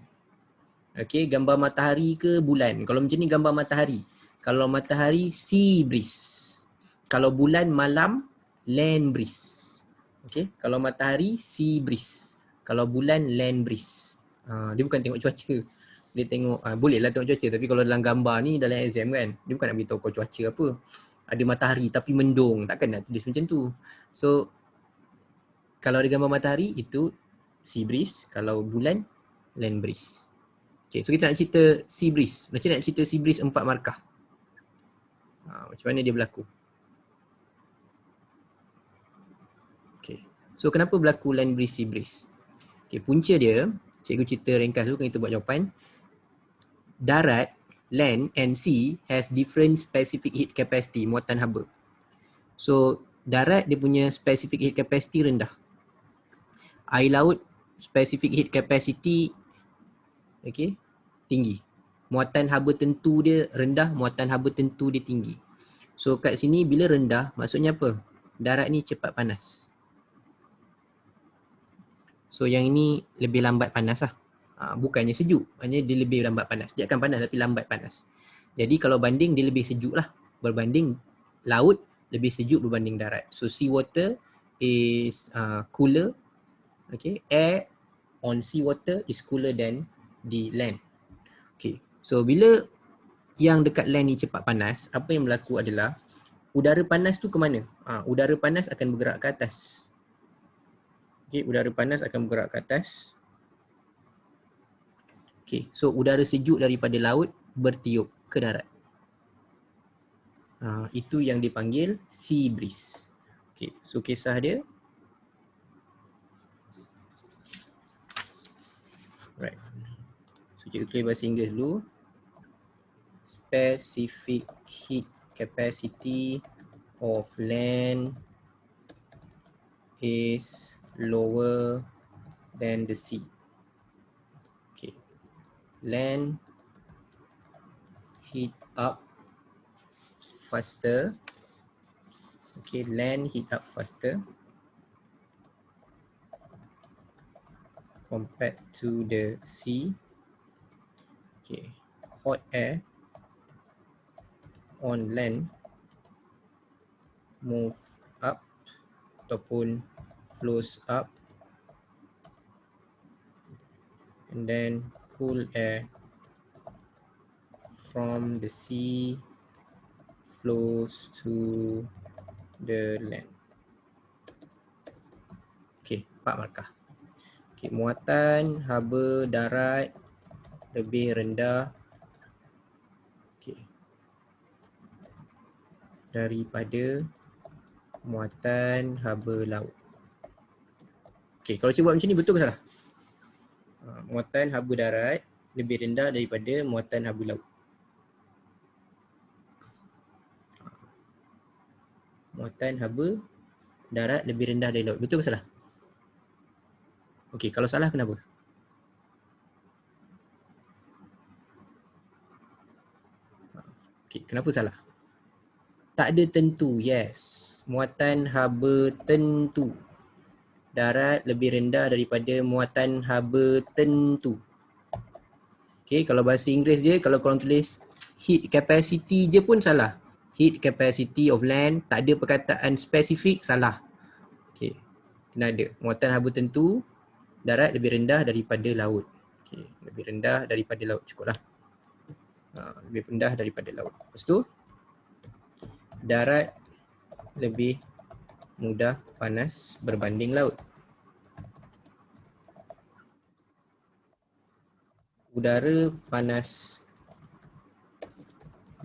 Okay, gambar matahari ke bulan. Kalau macam ni gambar matahari. Kalau matahari, sea breeze. Kalau bulan malam, land breeze. Okay, kalau matahari, sea breeze. Kalau bulan, land breeze. Dia bukan tengok cuaca. Dia tengok, bolehlah tengok cuaca. Tapi kalau dalam gambar ni, dalam exam kan, dia bukan nak beritahu kau cuaca apa. Ada matahari tapi mendung. Takkan nak tulis macam tu. So, kalau ada gambar matahari, itu sea breeze. Kalau bulan, land breeze. Okay, so kita nak cerita sea breeze. Macam nak cerita sea breeze 4 markah. Macam mana dia berlaku? Okay, so kenapa berlaku land breeze, sea breeze? Okay, punca dia, cikgu cerita ringkas dulu kan kita buat jawapan. Darat, land and sea has different specific heat capacity, muatan haba. So, darat dia punya specific heat capacity rendah. Air laut, specific heat capacity okay, tinggi. Muatan haba tentu dia rendah, muatan haba tentu dia tinggi. So kat sini bila rendah, maksudnya apa? Darat ni cepat panas. So yang ini lebih lambat panas lah. Bukannya sejuk, hanya dia lebih lambat panas. Dia akan panas tapi lambat panas. Jadi kalau banding dia lebih sejuk lah. Berbanding laut, lebih sejuk berbanding darat. So sea water is cooler. Okay, air on sea water is cooler than di land. Okay, so bila yang dekat land ni cepat panas, apa yang berlaku adalah udara panas tu ke mana? Udara panas akan bergerak ke atas. Okay, udara panas akan bergerak ke atas. Okay, so udara sejuk daripada laut bertiup ke darat. Itu yang dipanggil sea breeze. Okay, so kisah dia. Right. So cikgu tulis bahasa Inggeris dulu. Specific heat capacity of land is lower than the sea. Okay. Land heat up faster. Okay, land heat up faster compared to the sea. Okay, hot air on land move up ataupun flows up, and then cool air from the sea flows to the land. Okay, 4 markah. Okay, muatan haba darat lebih rendah daripada muatan haba laut. Okay, kalau cikgu buat macam ni betul ke salah? Muatan haba darat lebih rendah daripada muatan haba laut. Muatan haba darat lebih rendah dari laut. Betul ke salah? Okay, kalau salah kenapa? Okay, kenapa salah? Tak ada tentu, yes. Muatan haba tentu. Darat lebih rendah daripada muatan haba tentu. Okay, kalau bahasa Inggeris je, kalau korang tulis heat capacity je pun salah. Heat capacity of land, tak ada perkataan spesifik, salah. Okay, kena ada. Muatan haba tentu, darat lebih rendah daripada laut. Okay, lebih rendah daripada laut, cukup lah. Lebih rendah daripada laut. Lepas tu, darat lebih mudah panas berbanding laut. Udara panas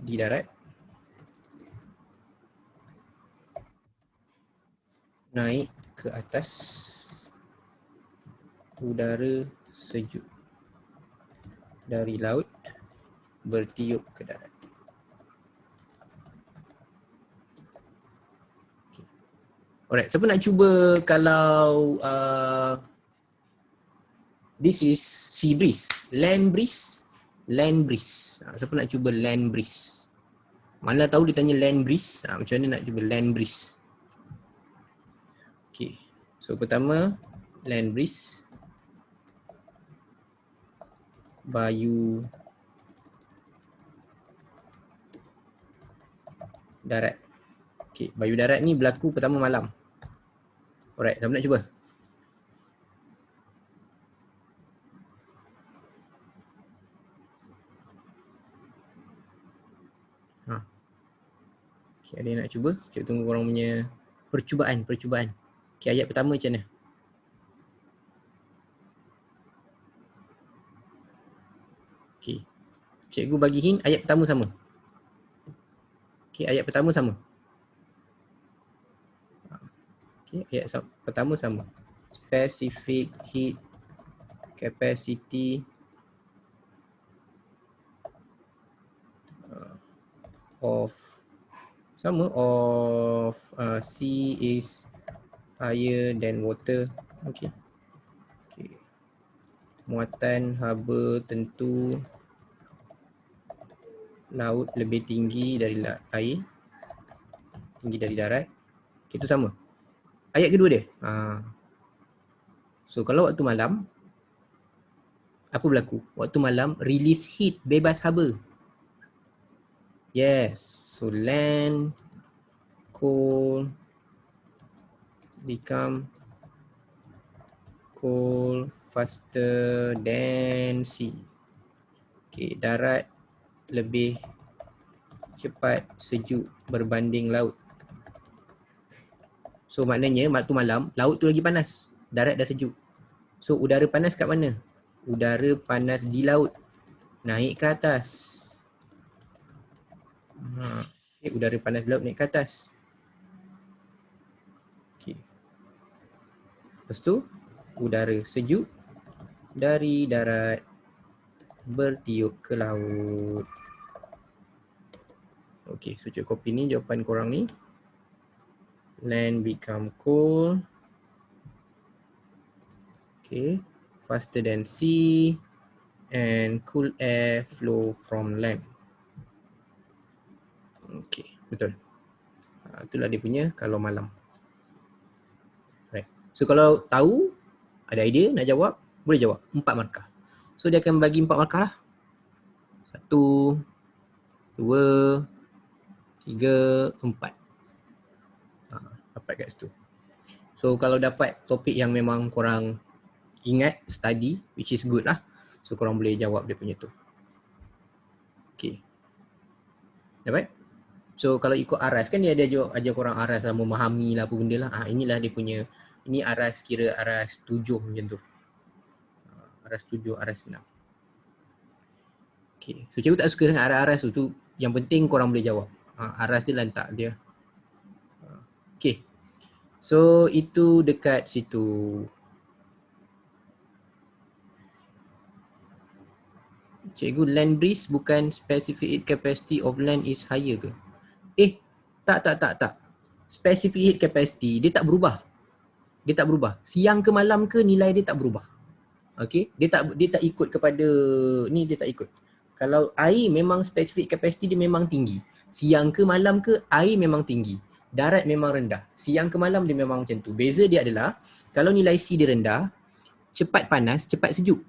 di darat naik ke atas, udara sejuk dari laut bertiup ke darat. Okay. Alright, siapa nak cuba kalau this is sea breeze, land breeze, land breeze. Siapa nak cuba land breeze? Mana tahu dia tanya land breeze, macam mana nak cuba land breeze? Okay, so pertama land breeze, bayu darat. Okay, bayu darat ni berlaku pertama malam. Alright, siapa nak cuba? Okay, ada yang nak cuba? Cikgu tunggu korang punya percubaan. Okay, ayat pertama macam mana? Okay, cikgu bagi hint, ayat pertama sama. Okay, ayat pertama sama. Okay, ayat pertama sama. Specific heat capacity of sea is higher than water. Okay. Okay. Muatan haba tentu laut lebih tinggi dari air, tinggi dari darat. Okay, itu sama. Ayat kedua dia. So kalau waktu malam, apa berlaku? Waktu malam release heat, bebas haba. Yes, so land cold become cold faster than sea. Okay, darat lebih cepat sejuk berbanding laut. So maknanya waktu malam, laut tu lagi panas, darat dah sejuk. So udara panas kat mana? Udara panas di laut, naik ke atas. Okay, udara panas di laut naik ke atas. Okay. Lepas tu, udara sejuk dari darat bertiup ke laut. Okay, so cik copy ni jawapan korang ni. Land become cold. Okay, faster than sea and cool air flow from land. Okay, betul. Itulah dia punya kalau malam. Right. So kalau tahu, ada idea nak jawab, boleh jawab 4 markah. So dia akan bagi 4 markah lah. 1, 2, 3, 4. Dapat kat situ. So kalau dapat topik yang memang korang ingat, study, which is good lah. So korang boleh jawab dia punya tu. Okay. Dapat? So kalau ikut aras kan dia ada ajar korang aras lah, memahami lah apa benda lah. Inilah dia punya, ini aras kira aras 7 macam tu. Aras 7, aras 6. Okay. So cikgu tak suka sangat aras tu yang penting korang boleh jawab. Aras dia lantak dia. Okay. So itu dekat situ. Cikgu, land breeze bukan specific heat capacity of land is higher ke? Tak. Specific heat capacity dia tak berubah. Dia tak berubah. Siang ke malam ke nilai dia tak berubah. Okay, dia tak ikut kepada ni, dia tak ikut. Kalau air memang specific capacity dia memang tinggi. Siang ke malam ke air memang tinggi. Darat memang rendah. Siang ke malam dia memang macam tu. Beza dia adalah kalau nilai C dia rendah, cepat panas, cepat sejuk.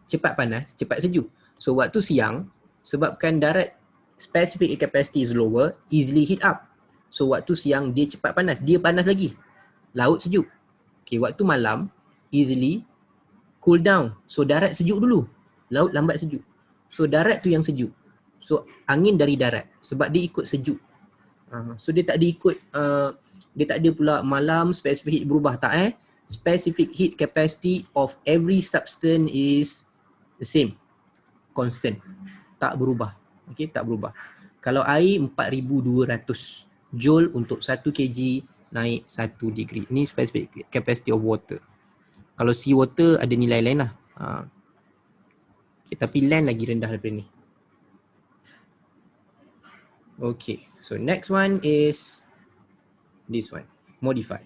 Cepat panas, cepat sejuk. So waktu siang, sebabkan darat specific heat capacity is lower, easily heat up. So waktu siang dia cepat panas, dia panas lagi. Laut sejuk. Okay, waktu malam easily cool down. So darat sejuk dulu, laut lambat sejuk. So darat tu yang sejuk. So angin dari darat sebab dia ikut sejuk. So dia tak ada ikut dia tak ada pula malam specific heat berubah, tak specific heat capacity of every substance is the same, constant, tak berubah. Okay, tak berubah. Kalau air 4200 joule untuk 1 kg naik 1 degree. Ini specific capacity of water. Kalau sea water ada nilai lain lah. Okay, tapi land lagi rendah daripada ni. Okay, so next one is this one, modify.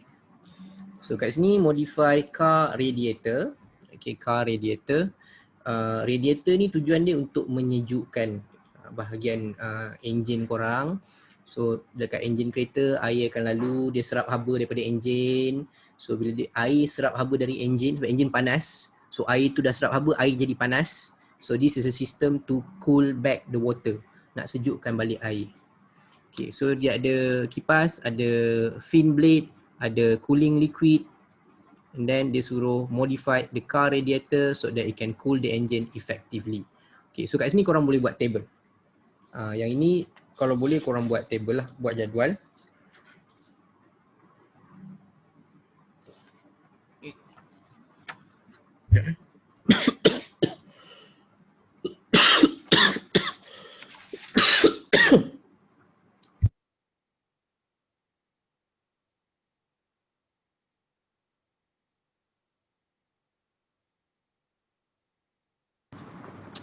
So kat sini modify car radiator. Okay, car radiator. Radiator ni tujuan dia untuk menyejukkan bahagian enjin korang. So dekat enjin kereta, air akan lalu, dia serap haba daripada enjin. So bila air serap haba dari enjin, sebab enjin panas, so air tu dah serap haba, air jadi panas. So this is a system to cool back the water, nak sejukkan balik air. Okay, so dia ada kipas, ada fin blade, ada cooling liquid, and then dia suruh modify the car radiator so that it can cool the engine effectively. Okay, so kat sini korang boleh buat table. Yang ini kalau boleh korang buat table lah, buat jadual.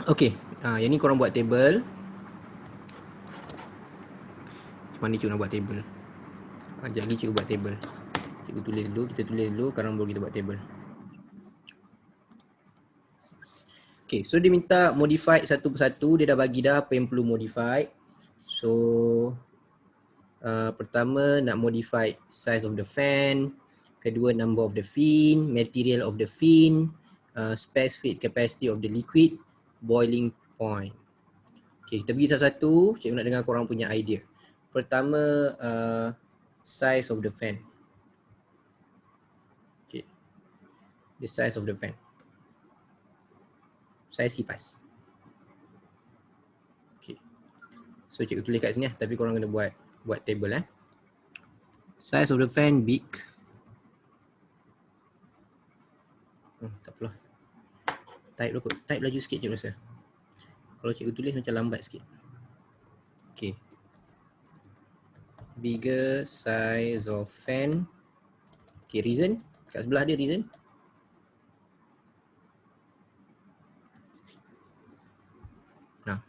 Okay, yang ni korang buat table. Macam mana cikgu nak buat table? Sekejap lagi cikgu buat table. Cikgu tulis dulu, kita tulis dulu, sekarang baru kita buat table. Okay, so dia minta modify satu persatu, dia dah bagi dah apa yang perlu modify. So pertama nak modify size of the fan, kedua number of the fin, material of the fin, specific capacity of the liquid, boiling point. Okay, kita pergi satu-satu, cikgu nak dengar korang punya idea. Pertama, size of the fan. Okay, the size of the fan. Saiz kipas. Okay, so cikgu tulis kat sini lah, tapi korang kena buat table . Size of the fan big. Tak apalah. Type laju sikit je rasa. Kalau cikgu tulis macam lambat sikit. Okay. Bigger size of fan. Okay, reason. Kat sebelah dia reason. Nah.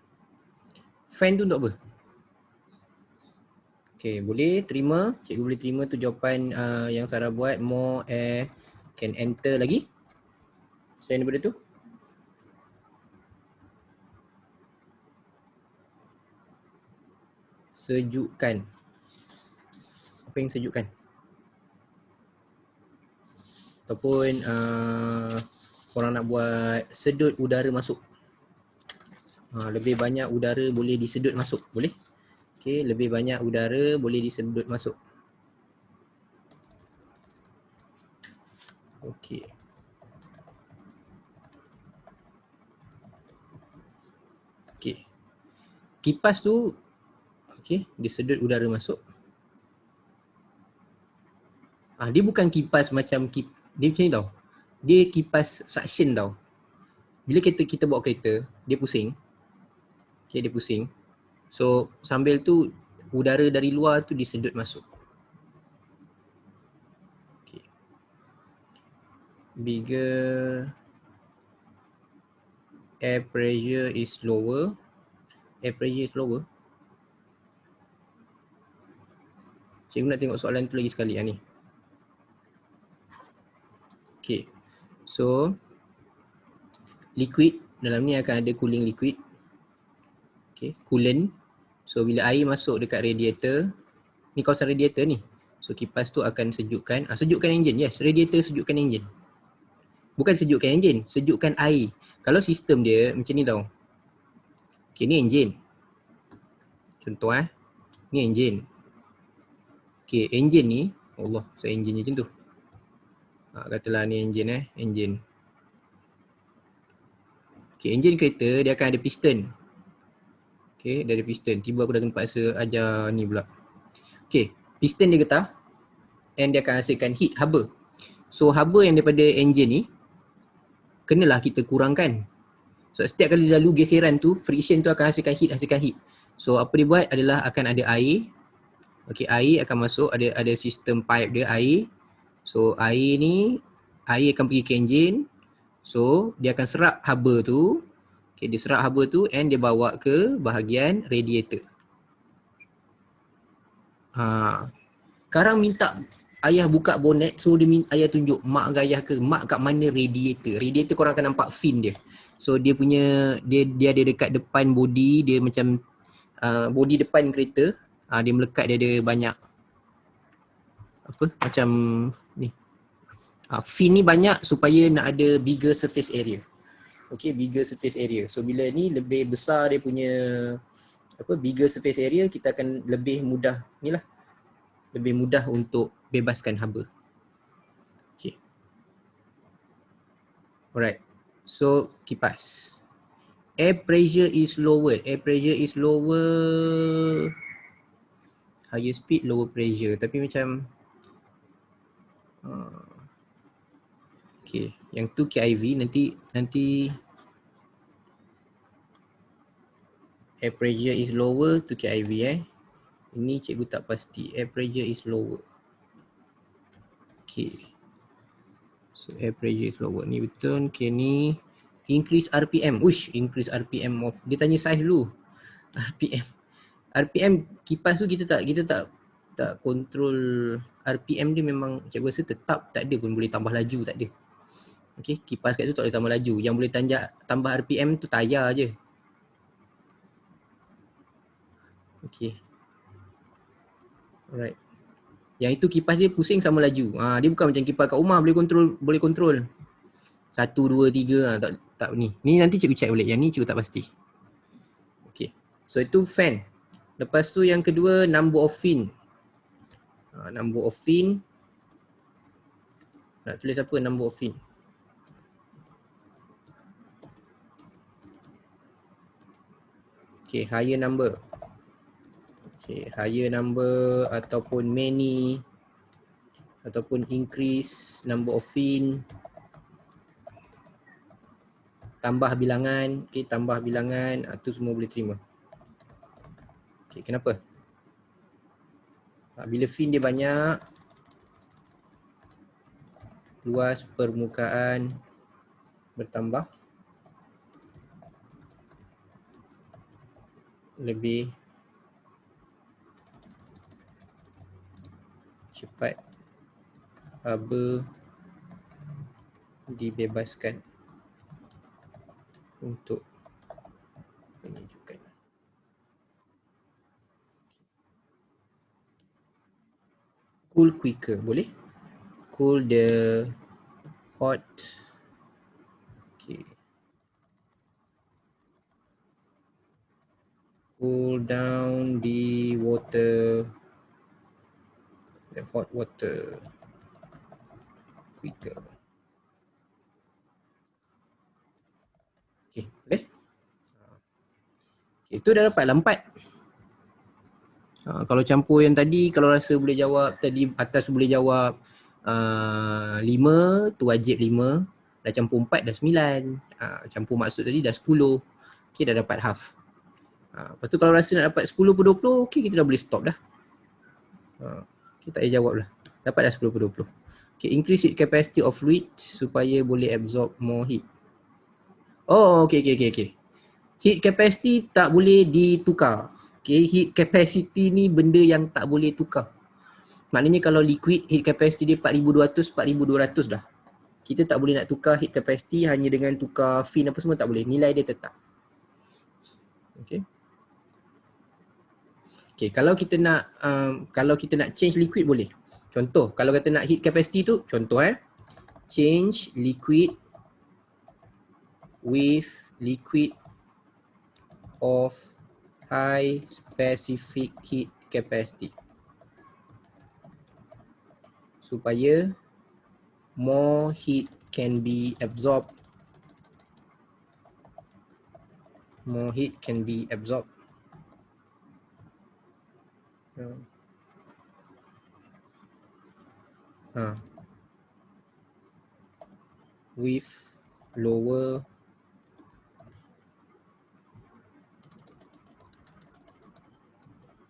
Fan tu untuk apa? Okay, boleh terima. Cikgu boleh terima tu jawapan yang Sarah buat. More air can enter lagi. Selain daripada tu. Sejukkan. Apa yang sejukkan? Ataupun korang nak buat sedut udara masuk. Lebih banyak udara boleh disedut masuk. Boleh? Okay, lebih banyak udara boleh disedut masuk. Okay. Okay. Kipas tu, okay, disedut udara masuk. Dia bukan kipas macam dia macam ni tau. Dia kipas suction tau. Bila kita bawa kereta, dia pusing. Okay, dia pusing. So sambil tu udara dari luar tu disedut masuk. Okay. Bigger air pressure is lower. Air pressure is lower. Cikgu nak tengok soalan tu lagi sekali ni. Okay. So liquid, dalam ni akan ada cooling liquid. Okay, coolant. So bila air masuk dekat radiator, ni kawasan radiator ni. So kipas tu akan sejukkan, sejukkan enjin. Yes, radiator sejukkan enjin. Bukan sejukkan enjin, sejukkan air. Kalau sistem dia macam ni tau. Okay, ni enjin. Contoh ni enjin. Okay, enjin ni, Allah, so enjin macam tu. Katalah ni enjin enjin. Okay, enjin kereta dia akan ada piston. Okay, dia ada piston. Tiba aku dah kena paksa ajar ni pula. Okay, piston dia getah and dia akan hasilkan heat, haba. So haba yang daripada enjin ni kenalah kita kurangkan. So setiap kali lalu geseran tu, friction tu akan hasilkan heat. So apa dia buat adalah akan ada air. Okay, air akan masuk, ada sistem pipe dia air. So air akan pergi ke enjin. So dia akan serap haba tu. Okay, dia serap haba tu and dia bawa ke bahagian radiator. Sekarang minta ayah buka bonet, so ayah tunjuk mak ke ayah ke, mak kat mana radiator. Radiator korang akan nampak fin dia. So dia punya, dia ada dekat depan body, dia macam body depan kereta. Dia melekat, dia ada banyak apa macam ni. Fin ni banyak supaya nak ada bigger surface area. Okay, bigger surface area. So bila ni lebih besar dia punya bigger surface area, kita akan lebih mudah ni lah. Lebih mudah untuk bebaskan haba. Okay. Alright. So kipas. Air pressure is lower. Air pressure is lower. Higher speed, lower pressure. Tapi macam okay, yang tu KIV nanti air pressure is lower tu KIV Ini cikgu tak pasti. Air pressure is lower. Okay. So air pressure is lower. Ni betul. Okay, ni increase RPM. Uish, increase RPM of. Dia tanya size dulu. RPM kipas tu kita tak control RPM dia, memang cikgu rasa tetap, tak ada pun boleh tambah laju, tak ada. Okay, kipas kat tu tak boleh tambah laju. Yang boleh tambah RPM tu tayar je. Okay. Alright. Yang itu kipas dia pusing sama laju. Dia bukan macam kipas kat rumah boleh kontrol. 1, 2, 3 tak ni. Ni nanti cikgu check balik. Yang ni cikgu tak pasti. Okay. So itu fan. Lepas tu yang kedua, number of fin. Number of fin. Nak tulis apa number of fin? Okay, higher number. Okay, higher number ataupun many. ataupun increase number of fin, tambah bilangan, okey, tambah bilangan, tu semua boleh terima. Okey, kenapa? Bila fin dia banyak, luas permukaan bertambah, lebih cepat haba dibebaskan untuk penunjukan. Cool quicker, boleh? Cool the hot. Okay. Cool down the water, the hot water quicker. Okay, boleh? Okay, itu dah dapat lah 4. Kalau campur yang tadi, kalau rasa boleh jawab, tadi atas boleh jawab 5, tu wajib 5. Dah campur 4, dah 9. Campur maksud tadi dah 10. Okay, dah dapat half. Lepas tu kalau rasa nak dapat 10 per 20, okay, kita dah boleh stop dah. Kita tak payah jawab lah. Dapat dah 10 per 20. Okay, increase heat capacity of fluid supaya boleh absorb more heat. Oh, okay. Heat capacity tak boleh ditukar. Okay, heat capacity ni benda yang tak boleh tukar. Maknanya kalau liquid, heat capacity dia 4200, 4200 dah. Kita tak boleh nak tukar heat capacity hanya dengan tukar fin apa semua, tak boleh. Nilai dia tetap. Okay. Okay, kalau kita nak change liquid boleh. Contoh, kalau kita nak heat capacity tu, contoh change liquid with liquid of high specific heat capacity supaya more heat can be absorbed. More heat can be absorbed. With lower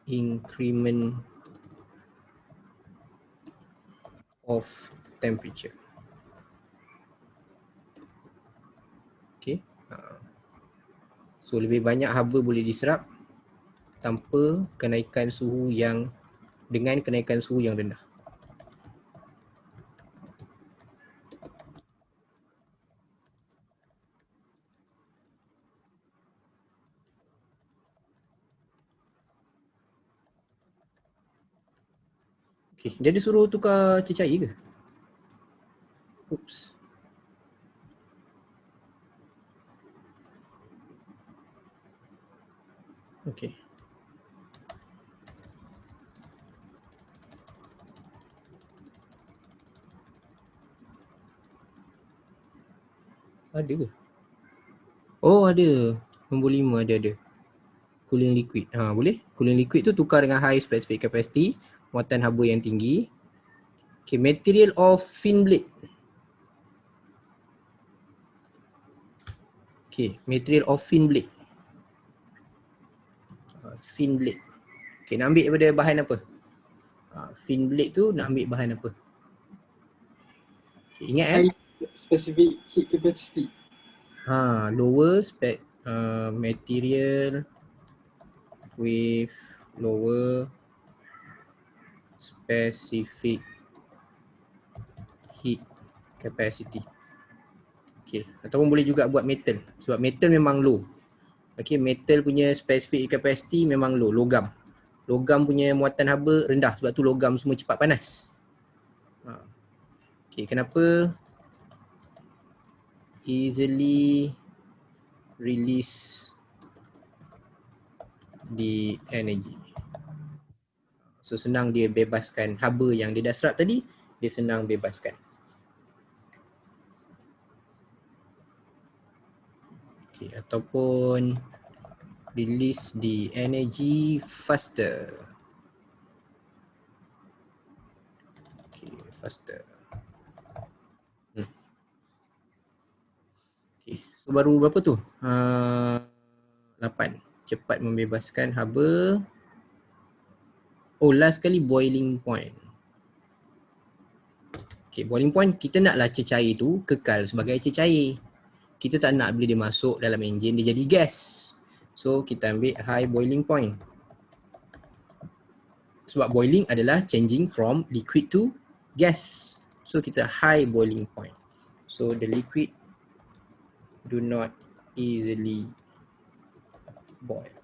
increment of temperature. Okay. So lebih banyak haba boleh diserap tanpa kenaikan suhu yang dengan kenaikan suhu yang rendah. Okay, dia ada suruh tukar cecair ke? Oops. Okay. Ada ke? Oh, ada. Nombor 5 ada. Cooling liquid. Boleh. Cooling liquid tu tukar dengan high specific capacity, muatan haba yang tinggi. Okay, material of fin blade. Okay, material of fin blade. Fin blade. Okay, nak ambil daripada bahan apa? Fin blade tu nak ambil bahan apa? Okay, ingat high specific heat capacity. Lower spec material with lower specific heat capacity. Okay, ataupun boleh juga buat metal. Sebab metal memang low. Okay, metal punya specific heat capacity memang low, logam. Logam punya muatan haba rendah, sebab tu logam semua cepat panas. Okay, kenapa? Easily release the energy. So senang dia bebaskan haba yang dia dah serap tadi, dia senang bebaskan. Okay, ataupun release the energy faster. Okay, faster. Okay. So baru berapa tu? 8. Cepat membebaskan haba. Oh, last kali boiling point. Okay, boiling point kita naklah cecair tu kekal sebagai cecair. Kita tak nak bila dia masuk dalam enjin dia jadi gas. So kita ambil high boiling point. Sebab boiling adalah changing from liquid to gas. So kita high boiling point. So the liquid do not easily boil.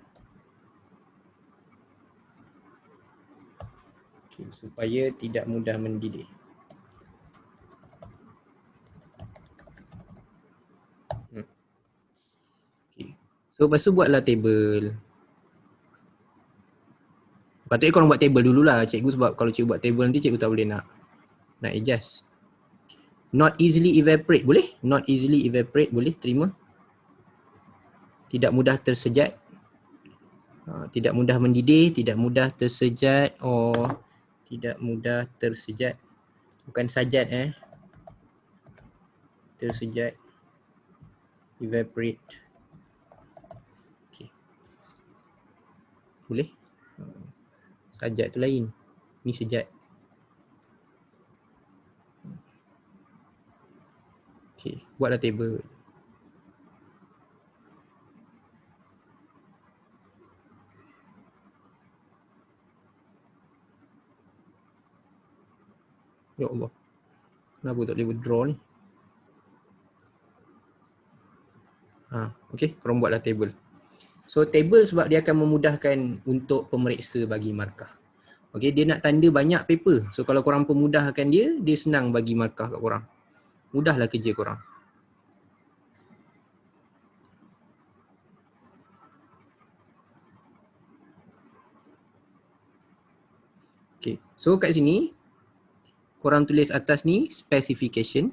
Okay, supaya tidak mudah mendidih. Okay. So lepas tu buatlah table. Patutnya korang buat table dululah cikgu, sebab kalau cikgu buat table nanti cikgu tak boleh nak adjust. Not easily evaporate boleh? Not easily evaporate boleh terima? Tidak mudah tersejat. Tidak mudah mendidih, tidak mudah tersejat, tidak mudah tersejat. Bukan sajat tersejat. Evaporate. Okay. Boleh? Sajat tu lain. Ni sejat. Okay, buatlah table. Ya Allah. Kenapa tak boleh withdraw ni? Okay, korang buatlah table. So table sebab dia akan memudahkan untuk pemeriksa bagi markah. Okay, dia nak tanda banyak paper. So kalau korang pemudahkan dia, dia senang bagi markah kat korang. Mudahlah kerja korang. Okay, so kat sini korang tulis atas ni specification.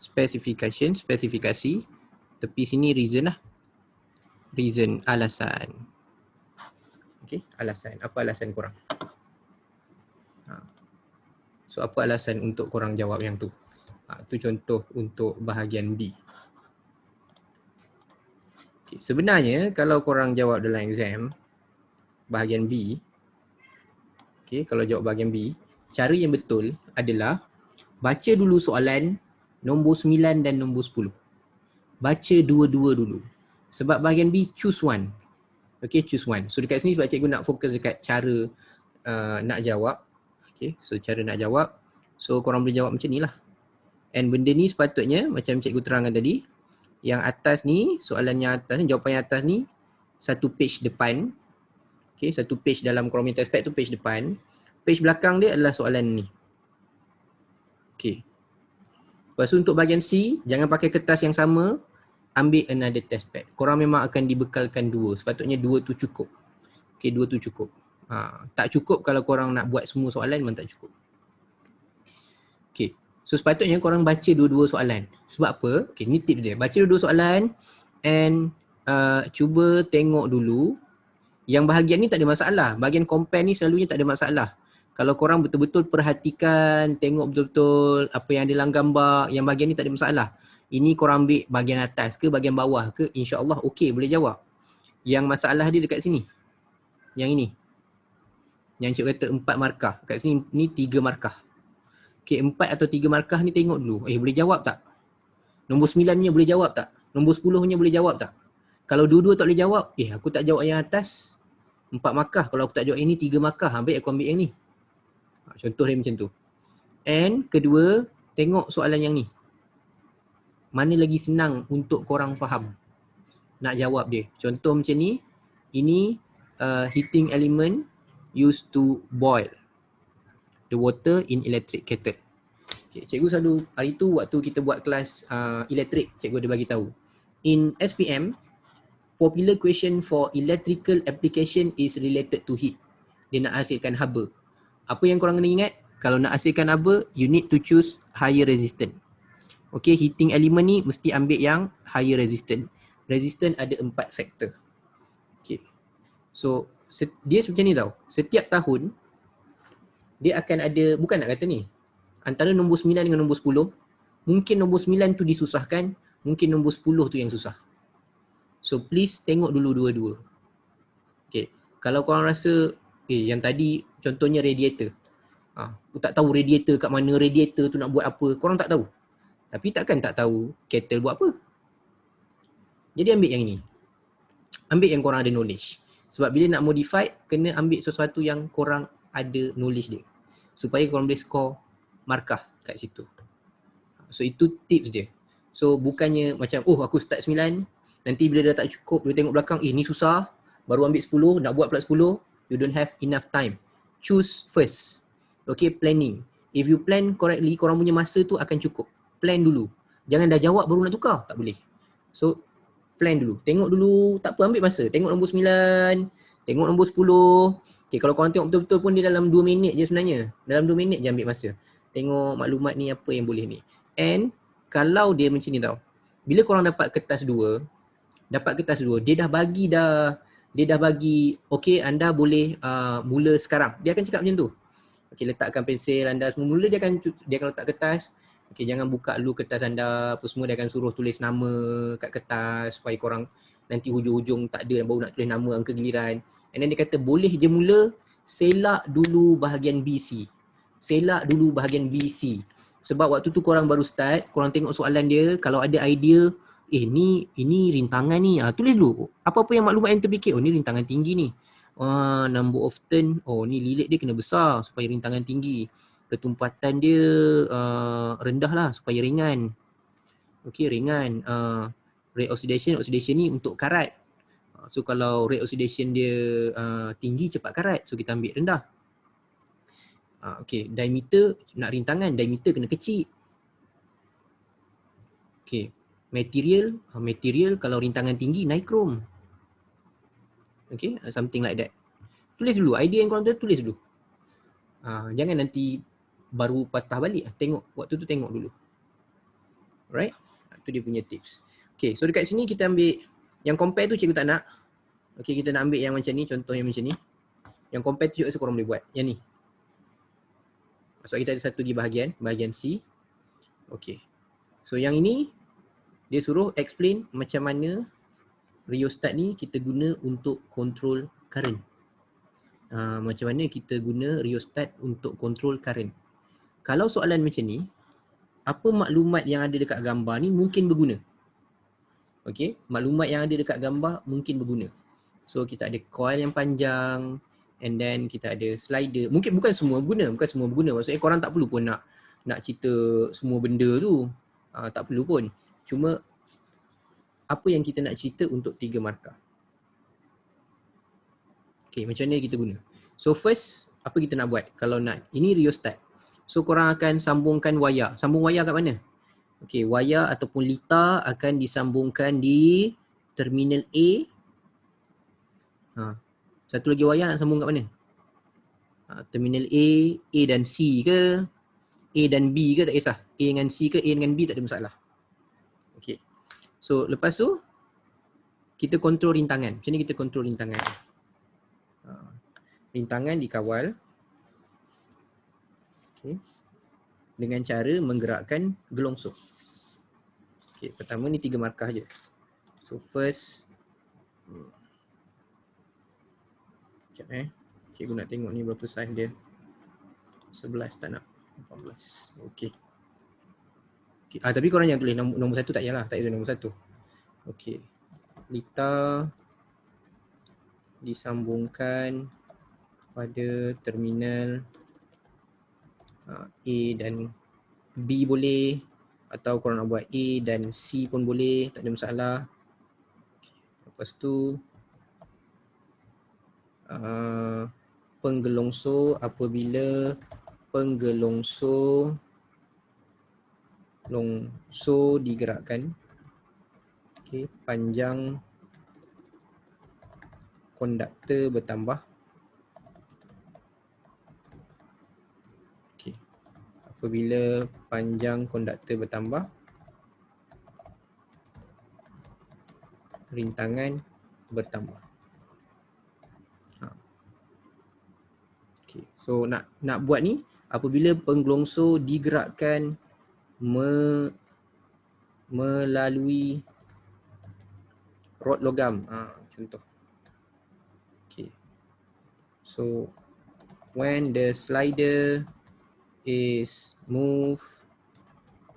Spesifikasi. Tepi sini reason lah. Reason, alasan. Okay, alasan. Apa alasan korang? So apa alasan untuk korang jawab yang tu? Tu contoh untuk bahagian B. Okay, sebenarnya kalau korang jawab dalam exam bahagian B, okay, kalau jawab bahagian B, cara yang betul adalah baca dulu soalan nombor 9 dan nombor 10. Baca dua-dua dulu. Sebab bahagian B, choose one. Okay, choose one. So dekat sini sebab cikgu nak fokus dekat cara nak jawab. Okay, so cara nak jawab. So korang boleh jawab macam ni lah. And benda ni sepatutnya macam cikgu terangkan tadi, yang atas ni, soalan yang atas ni, jawapan yang atas ni, satu page depan. Okay, satu page dalam korang punya test pack tu page depan. Page belakang dia adalah soalan ni. Okay. Lepas tu untuk bahagian C, jangan pakai kertas yang sama, ambil another test pack. Korang memang akan dibekalkan 2. Sepatutnya 2 tu cukup. Okay, 2 tu cukup. Tak cukup kalau korang nak buat semua soalan, memang tak cukup. Okay. So sepatutnya korang baca dua-dua soalan. Sebab apa? Okay, ni tip dia. Baca dua-dua soalan and cuba tengok dulu. Yang bahagian ni tak ada masalah. Bahagian compare ni selalunya tak ada masalah. Kalau korang betul-betul perhatikan, tengok betul-betul apa yang ada dalam gambar, yang bahagian ni tak ada masalah. Ini korang ambil bahagian atas ke bahagian bawah ke, insya-Allah okey boleh jawab. Yang masalah dia dekat sini. Yang ini. Yang cikgu kata 4 markah. Kat sini ni 3 markah. Okay, 4 atau 3 markah ni tengok dulu. Boleh jawab tak? Nombor 9 punya boleh jawab tak? Nombor 10 punya boleh jawab tak? Kalau dua-dua tak boleh jawab, aku tak jawab yang atas 4 markah. Kalau aku tak jawab yang ni 3 markah, baik aku ambil yang ni. Contoh dia macam tu. And kedua, tengok soalan yang ni. Mana lagi senang untuk korang faham nak jawab dia. Contoh macam ni, ini heating element used to boil the water in electric kettle. Okay, cikgu selalu hari tu waktu kita buat kelas elektrik, cikgu ada bagi tahu. In SPM, popular question for electrical application is related to heat. Dia nak hasilkan haba. Apa yang korang kena ingat? Kalau nak hasilkan haba, you need to choose higher resistance. Okay, heating element ni mesti ambil yang higher resistance. Resistance ada 4 faktor. Okay. So, dia macam ni tau. Setiap tahun, dia akan ada, bukan nak kata ni, antara nombor 9 dengan nombor 10, mungkin nombor 9 tu disusahkan, mungkin nombor 10 tu yang susah. So please tengok dulu dua-dua. Okay. Kalau korang rasa, yang tadi contohnya radiator. Aku tak tahu radiator kat mana, radiator tu nak buat apa, korang tak tahu. Tapi takkan tak tahu kettle buat apa. Jadi ambil yang ini. Ambil yang korang ada knowledge. Sebab bila nak modify, kena ambil sesuatu yang korang ada knowledge dia. Supaya korang boleh score markah kat situ. So itu tips dia. So bukannya macam, aku start 9, nanti bila dah tak cukup, dia tengok belakang, ni susah, baru ambil 10, nak buat pula 10, you don't have enough time. Choose first. Okay, planning. If you plan correctly, korang punya masa tu akan cukup. Plan dulu. Jangan dah jawab baru nak tukar, tak boleh. So plan dulu. Tengok dulu, tak apa, ambil masa. Tengok nombor 9, tengok nombor 10. Okay, kalau korang tengok betul-betul pun dia dalam 2 minit je sebenarnya. Dalam 2 minit je ambil masa. Tengok maklumat ni apa yang boleh ni. And kalau dia macam ni tau, bila korang dapat kertas 2, dia dah bagi, okay, anda boleh mula sekarang. Dia akan cakap macam tu. Okay, letakkan pensel anda semua. Mula dia akan letak kertas. Okay, jangan buka dulu kertas anda apa semua. Dia akan suruh tulis nama kat kertas supaya korang nanti hujung-hujung tak ada, baru nak tulis nama angka giliran. And then dia kata boleh je mula, selak dulu bahagian BC. Sebab waktu tu korang baru start, korang tengok soalan dia, kalau ada idea, ini rintangan ni, tulis dulu. Apa-apa yang maklumat yang terfikir, ni rintangan tinggi ni. Number of turn, ni lilit dia kena besar supaya rintangan tinggi. Ketumpatan dia rendah lah supaya ringan. Okay, ringan. Rate oxidation ni untuk karat. So kalau rate oxidation dia tinggi, cepat karat. So kita ambil rendah. Okay, diameter, nak rintangan, diameter kena kecil. Okay, material kalau rintangan tinggi, nichrome. Okay, something like that. Tulis dulu, idea yang korang tulis dulu. Jangan nanti baru patah balik. Waktu tu tengok dulu. Alright, itu dia punya tips. Okay, so dekat sini kita ambil, yang compare tu cikgu tak nak. Okay, kita nak ambil yang macam ni, contoh yang macam ni. Yang compare tu cikgu rasa korang boleh buat, yang ni. Sebab kita ada satu lagi bahagian C. Okay, so yang ini, dia suruh explain macam mana rheostat ni kita guna untuk control current. Macam mana kita guna rheostat untuk control current. Kalau soalan macam ni, apa maklumat yang ada dekat gambar ni mungkin berguna. Okay, maklumat yang ada dekat gambar mungkin berguna. So kita ada coil yang panjang, and then kita ada slider. Mungkin bukan semua berguna. Maksudnya korang tak perlu pun nak cerita semua benda tu. Tak perlu pun. Cuma apa yang kita nak cerita untuk 3 markah. Okay, macam mana kita guna. So first, apa kita nak buat? Kalau nak, ini rheostat. So korang akan sambungkan wayar. Sambung wayar kat mana? Okay, wayar ataupun litar akan disambungkan di terminal A. Satu lagi wayar nak sambung kat mana? Terminal A dan C ke? A dan B ke, tak kisah. A dengan C ke, A dengan B tak ada masalah. Okay. So lepas tu, kita kontrol rintangan. Macam ni kita kontrol rintangan. Rintangan dikawal. Okay. Dengan cara menggerakkan gelongso. Okay, pertama ni 3 markah je. So first, sekejap cikgu nak tengok ni berapa saiz dia. 11 tak nak, 14. Okay. Tapi korang jangan tulis nombor 1 tak payahlah, tak payah nombor 1. Okay. Litar disambungkan pada terminal A dan B boleh, atau korang nak buat A dan C pun boleh, tak ada masalah. Lepas tu penggelongso, apabila penggelongso digerakkan, okay, panjang konduktor bertambah. Okay. Apabila panjang konduktor bertambah, rintangan bertambah. Okay. So nak buat ni apabila penggelongso digerakkan melalui rod logam. Contoh. Okay. So when the slider is moved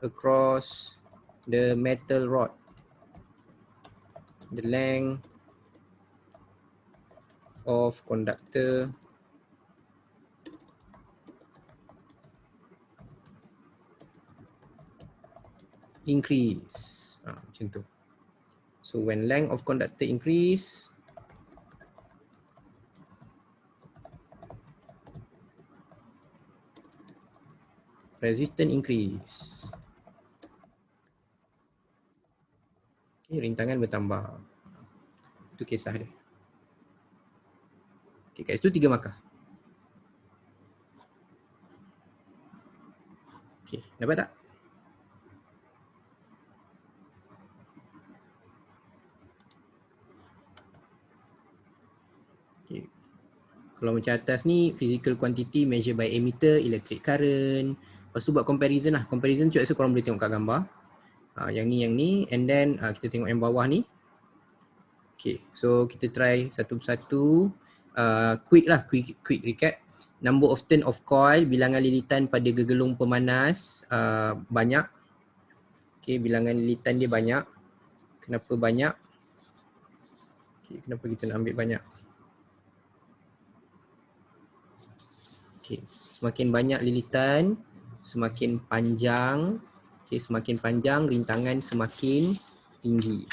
across the metal rod, the length of conductor increase. Macam tu. So when length of conductor increase, resistance increase. Okay, rintangan bertambah. Itu kisah dia. Okay, kat situ 3 markah. Okay, dapat tak? Okay. Kalau macam atas ni, physical quantity measured by ammeter, electric current. Lepas tu buat comparison lah. Comparison tu korang boleh tengok kat gambar. Yang ni. And then kita tengok yang bawah ni. Okay, so kita try satu persatu. Quick recap. Number of turn of coil, bilangan lilitan pada gegelung pemanas banyak. Okay, bilangan lilitan dia banyak. Kenapa banyak? Okay, kenapa kita nak ambil banyak? Okay, semakin banyak lilitan, semakin panjang. Okay, semakin panjang, rintangan semakin tinggi.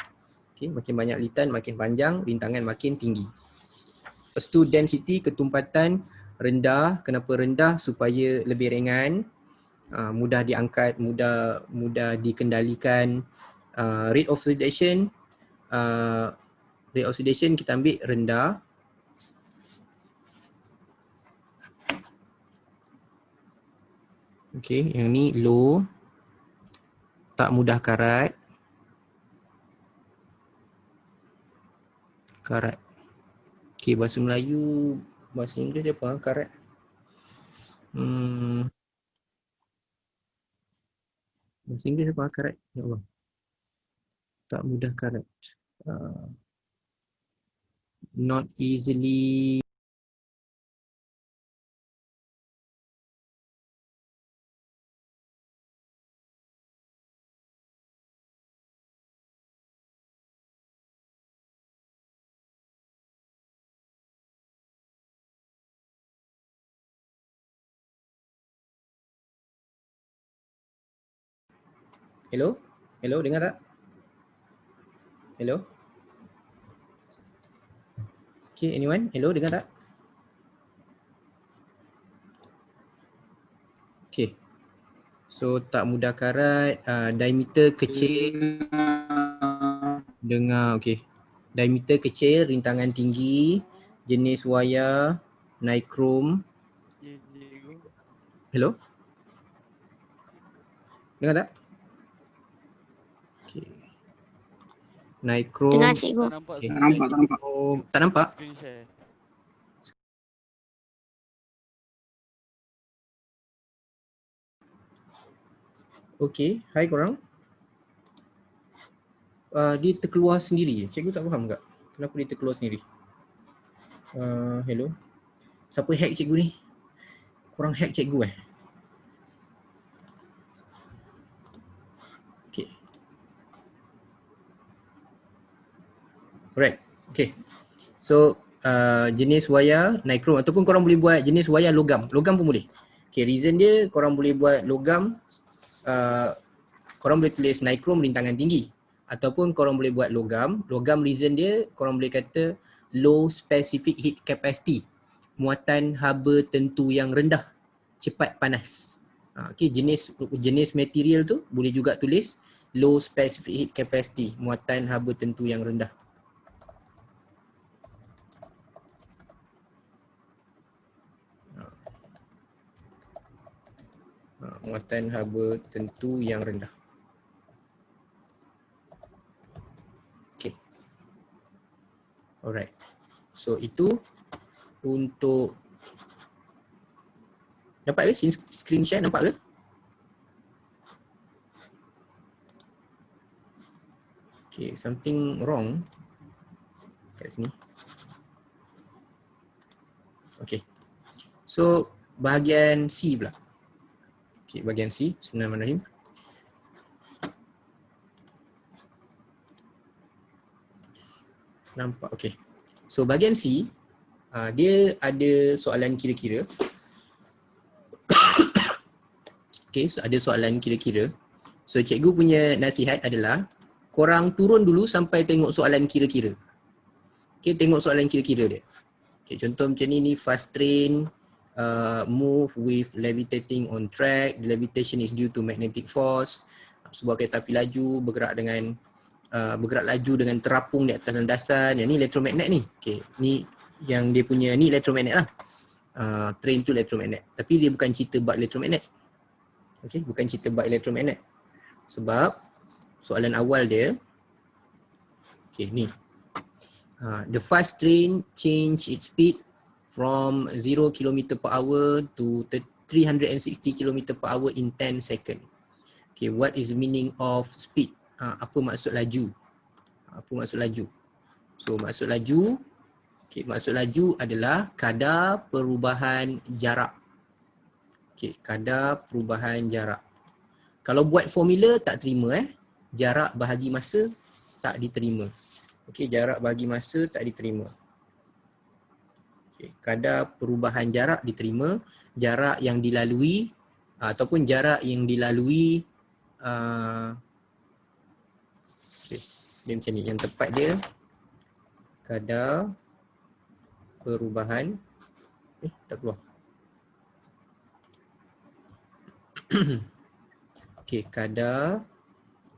Okay, makin banyak lilitan, makin panjang, rintangan makin tinggi. Lepas tu density, ketumpatan rendah. Kenapa rendah? Supaya lebih ringan, mudah diangkat, mudah dikendalikan. Rate of oxidation, kita ambil rendah. Okay, yang ni low, tak mudah karat. Okay, bahasa Melayu, bahasa Inggeris dia apa? Karat. Bahasa Inggeris apa? Karat. Ya Allah. Tak mudah karat. Not easily. Hello? Hello, dengar tak? Hello? Okay, anyone? Hello, dengar tak? Okay. So, tak mudah karat, diameter kecil. Dengar, okay. Diameter kecil, rintangan tinggi, jenis wayar, nichrome. Hello? Dengar tak? Okay. Nichrome. Dengar cikgu. Okay. Tak nampak? Screen share. Okay, hai korang. Dia terkeluar sendiri. Cikgu tak faham tak? Kenapa dia terkeluar sendiri? Hello? Siapa hack cikgu ni? Korang hack cikgu Okay. Alright, okay. So, jenis wayar nichrome ataupun korang boleh buat jenis wayar logam. Logam pun boleh. Okay, reason dia korang boleh buat logam, korang boleh tulis nichrome rintangan tinggi. Ataupun korang boleh buat logam. Logam reason dia korang boleh kata low specific heat capacity. Muatan haba tentu yang rendah, cepat panas. Okay, jenis material tu boleh juga tulis low specific heat capacity, muatan haba tentu yang rendah. Muatan haba tentu yang rendah. Okay. Alright. So itu untuk Nampak ke screen share, nampak ke? Okay, something wrong kat sini. Okay, so bahagian C pula. Okay, bahagian C, Bismillahirrahmanirrahim. Nampak, okay. So bahagian C, dia ada soalan kira-kira. Okay, so ada soalan kira-kira. So cikgu punya nasihat adalah korang turun dulu sampai tengok soalan kira-kira. Okay, tengok soalan kira-kira dia. Okay, contoh macam ni fast train move with levitating on track. The levitation is due to magnetic force. Sebuah kereta api laju bergerak dengan bergerak laju dengan terapung di atas landasan. Yang ni elektromagnet ni. Okay, ni yang dia punya ni elektromagnet lah. Train tu elektromagnet. Tapi dia bukan cerita bab elektromagnet. Okay, bukan cerita bab elektromagnet. Sebab soalan awal dia, okay ni. The fast train change its speed from 0 km per hour to 360 km per hour in 10 seconds. Okay, what is the meaning of speed? Apa maksud laju? Apa maksud laju? So maksud laju, okay, maksud laju adalah kadar perubahan jarak. Okay, kadar perubahan jarak. Kalau buat formula tak terima jarak bahagi masa tak diterima. Okey, jarak bahagi masa tak diterima. Okey, kadar perubahan jarak diterima, jarak yang dilalui ataupun jarak yang dilalui okey, dia macam ni, yang tepat dia kadar perubahan tak keluar. Okey, kadar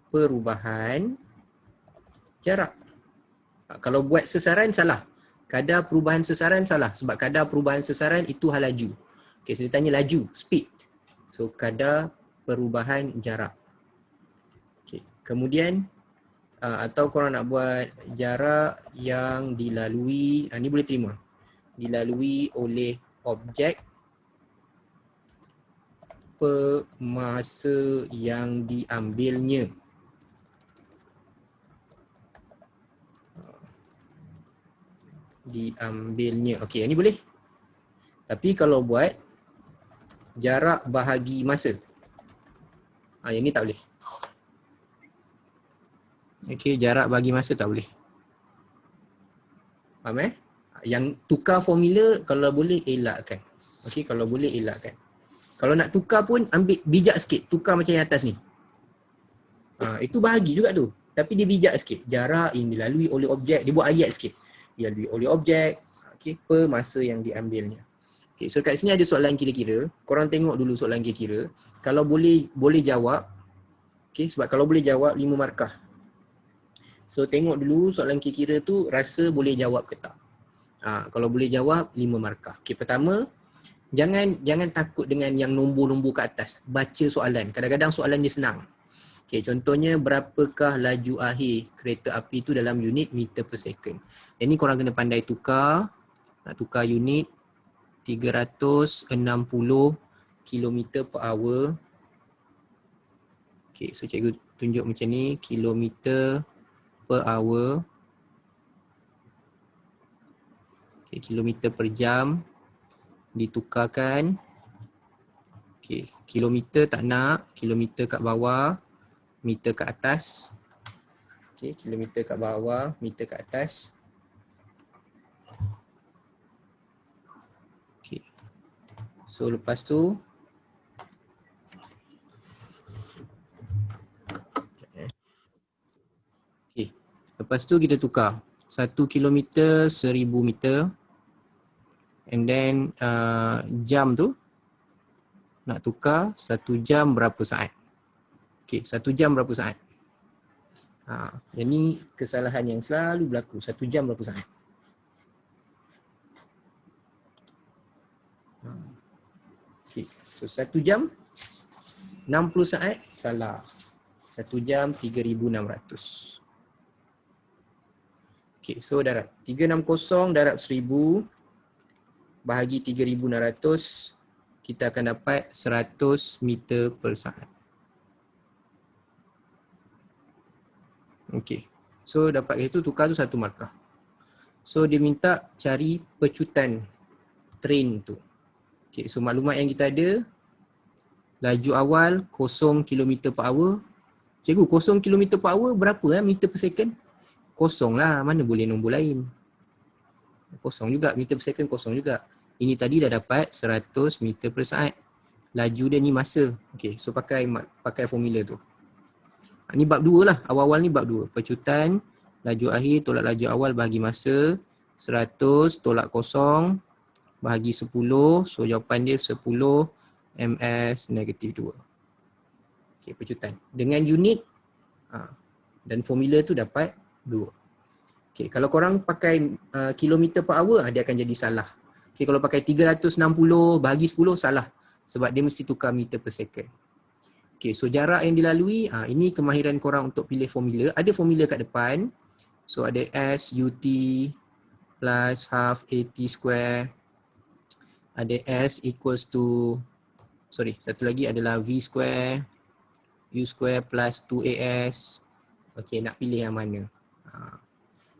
perubahan jarak. Kalau buat sesaran salah. Kadar perubahan sesaran salah sebab kadar perubahan sesaran itu hal laju. Okey, so dia tanya laju, speed. So kadar perubahan jarak. Okey, kemudian atau korang nak buat jarak yang dilalui, ni boleh terima. Dilalui oleh objek per masa yang diambilnya. Okey, ini boleh. Tapi kalau buat jarak bahagi masa, yang ni tak boleh. Okey, jarak bahagi masa tak boleh. Faham Yang tukar formula kalau boleh elakkan. Okey, kalau boleh elakkan. Kalau nak tukar pun ambil bijak sikit, tukar macam yang atas ni. Itu bahagi juga tu. Tapi dia bijak sikit. Jarak yang dilalui oleh objek, dia buat ayat sikit. Dilalui oleh objek, okey, per masa yang diambilnya. Okey, so kat sini ada soalan kira-kira. Korang tengok dulu soalan kira-kira. Kalau boleh jawab. Okey, sebab kalau boleh jawab 5 markah. So tengok dulu soalan kira-kira tu rasa boleh jawab ke tak. Kalau boleh jawab 5 markah. Okey, pertama, jangan takut dengan yang nombor-nombor kat atas. Baca soalan. Kadang-kadang soalan dia senang. Okey, contohnya berapakah laju akhir kereta api itu dalam unit meter per second. Yang ni korang kena pandai tukar. Nak tukar unit 360 km per hour. Okey, so cikgu tunjuk macam ni, kilometer per hour. Okay, kilometer per jam ditukarkan. Okay, kilometer tak nak, kilometer kat bawah, meter kat atas. Okay, kilometer kat bawah, meter kat atas. Okay, so lepas tu okay, lepas tu kita tukar 1 kilometer 1000 meter. And then jam tu nak tukar 1 jam berapa saat. Okay, 1 jam berapa saat. Yang ni kesalahan yang selalu berlaku. 1 jam berapa saat. Okay, so 1 jam 60 saat salah. 1 jam 3600. Okay, so darab 360 darab 1000 bahagi 3600. kita akan dapat 100 meter per saat. Okey. So dapat itu tukar tu 1 markah. So dia minta cari pecutan train tu. Okey, so maklumat yang kita ada, laju awal 0 km per hour. Cikgu, 0 km per hour berapa meter per second? Kosong lah, mana boleh nombor lain. Kosong juga, meter per second kosong juga. Ini tadi dah dapat 100 meter per saat. Laju dia ni masa. Okey, so pakai formula tu. Ni bab 2 lah, awal-awal ni bab 2. Pecutan, laju akhir tolak laju awal bahagi masa. 100 tolak kosong bahagi 10. So jawapan dia 10 ms negatif 2. Okey, pecutan. Dengan unit dan formula tu dapat 2. Okey, kalau korang pakai kilometer per hour, dia akan jadi salah. Okey, kalau pakai 360 bahagi 10 salah. Sebab dia mesti tukar meter per second. Okey, so jarak yang dilalui, ini kemahiran korang untuk pilih formula. Ada formula kat depan. So ada S UT plus half AT square. Ada S equals to, satu lagi adalah V square U square plus 2AS. Okey, nak pilih yang mana?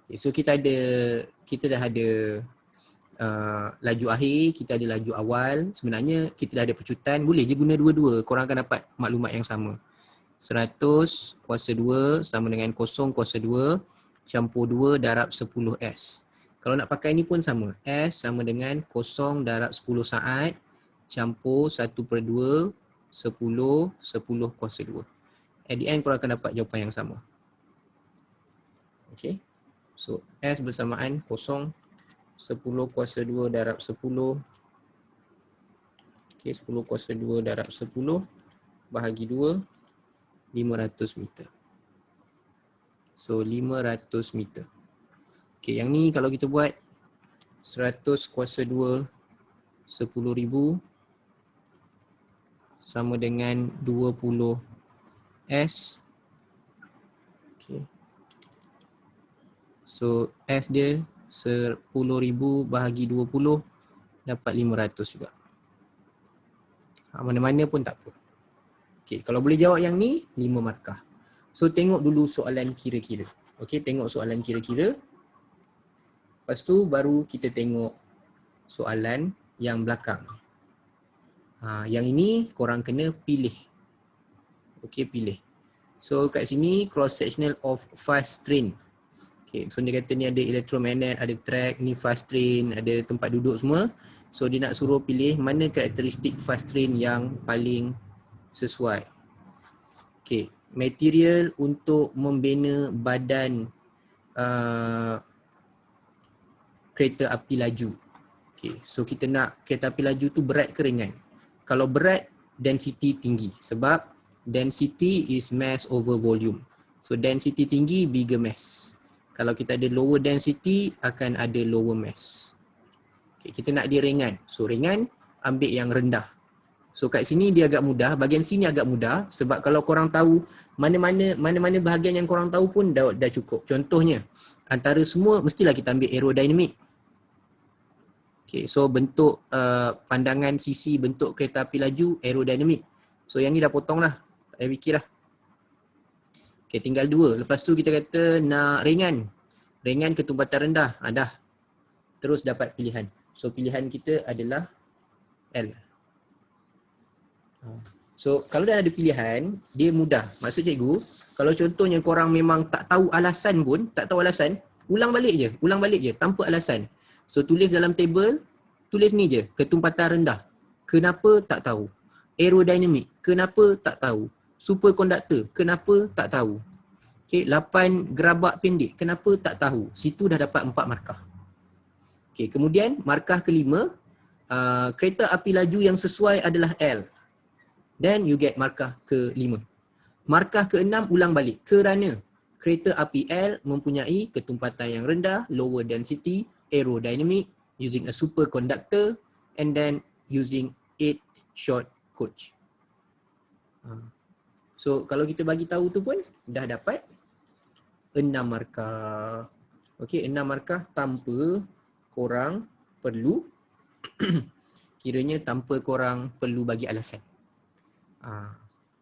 Okay, so kita dah ada laju akhir, kita ada laju awal. Sebenarnya kita dah ada pecutan, boleh je guna dua-dua. Korang akan dapat maklumat yang sama. 100 kuasa 2 sama dengan 0 kuasa 2 campur 2 darab 10S. Kalau nak pakai ni pun sama. S sama dengan 0 darab 10 saat campur 1/2 10 kuasa 2. At the end korang akan dapat jawapan yang sama. Okay. So S bersamaan 0 10 kuasa 2 darab 10. Okay, 10 kuasa 2 darab 10 bahagi 2, 500 meter. So 500 meter. Okay, yang ni kalau kita buat 100 kuasa 2 10,000 sama dengan 20 S. Okay. So S dia 10,000 bahagi 20 dapat 500 juga. Mana-mana pun tak apa. Okay, kalau boleh jawab yang ni 5 markah. So tengok dulu soalan kira-kira. Okay, tengok soalan kira-kira. Lepas tu baru kita tengok soalan yang belakang. Yang ini korang kena pilih. Okay, pilih. So kat sini cross sectional of fast train. Okay, so dia kata ni ada elektromagnet, ada track, ni fast train, ada tempat duduk semua. So dia nak suruh pilih mana karakteristik fast train yang paling sesuai. Okay, material untuk membina badan kereta api laju. Okay, so kita nak kereta api laju tu berat ke ringan? Kalau berat, density tinggi. Sebab density is mass over volume. So density tinggi, bigger mass. Kalau kita ada lower density, akan ada lower mass. Okay, kita nak dia ringan. So ringan, ambil yang rendah. So kat sini dia agak mudah, bahagian sini agak mudah. Sebab kalau korang tahu mana-mana bahagian yang korang tahu pun dah cukup. Contohnya, antara semua mestilah kita ambil aerodynamic. Okay, so bentuk pandangan sisi bentuk kereta api laju aerodynamic. So yang ni dah potong lah, tak payah fikir lah. Okay, tinggal 2. Lepas tu kita kata nak ringan. Ringan ketumbatan rendah, dah. Terus dapat pilihan. So pilihan kita adalah L. So kalau dah ada pilihan, dia mudah. Maksud cikgu, kalau contohnya korang memang tak tahu alasan pun, ulang balik je tanpa alasan. So tulis dalam table, tulis ni je, ketumbatan rendah. Kenapa? Tak tahu. Aerodynamic, kenapa? Tak tahu. Superconductor, kenapa? Tak tahu. Okay, 8 gerabak pendek, kenapa? Tak tahu. Situ dah dapat 4 markah. Okay, kemudian markah kelima, kereta api laju yang sesuai adalah L. Then you get markah ke-5. Markah ke-6 ulang balik. Kerana kereta api L mempunyai ketumpatan yang rendah, lower density, aerodynamic, using a superconductor, and then using 8 short coach. So kalau kita bagi tahu tu pun dah dapat 6 markah. Okey, 6 markah tanpa korang perlu kiranya tanpa korang perlu bagi alasan.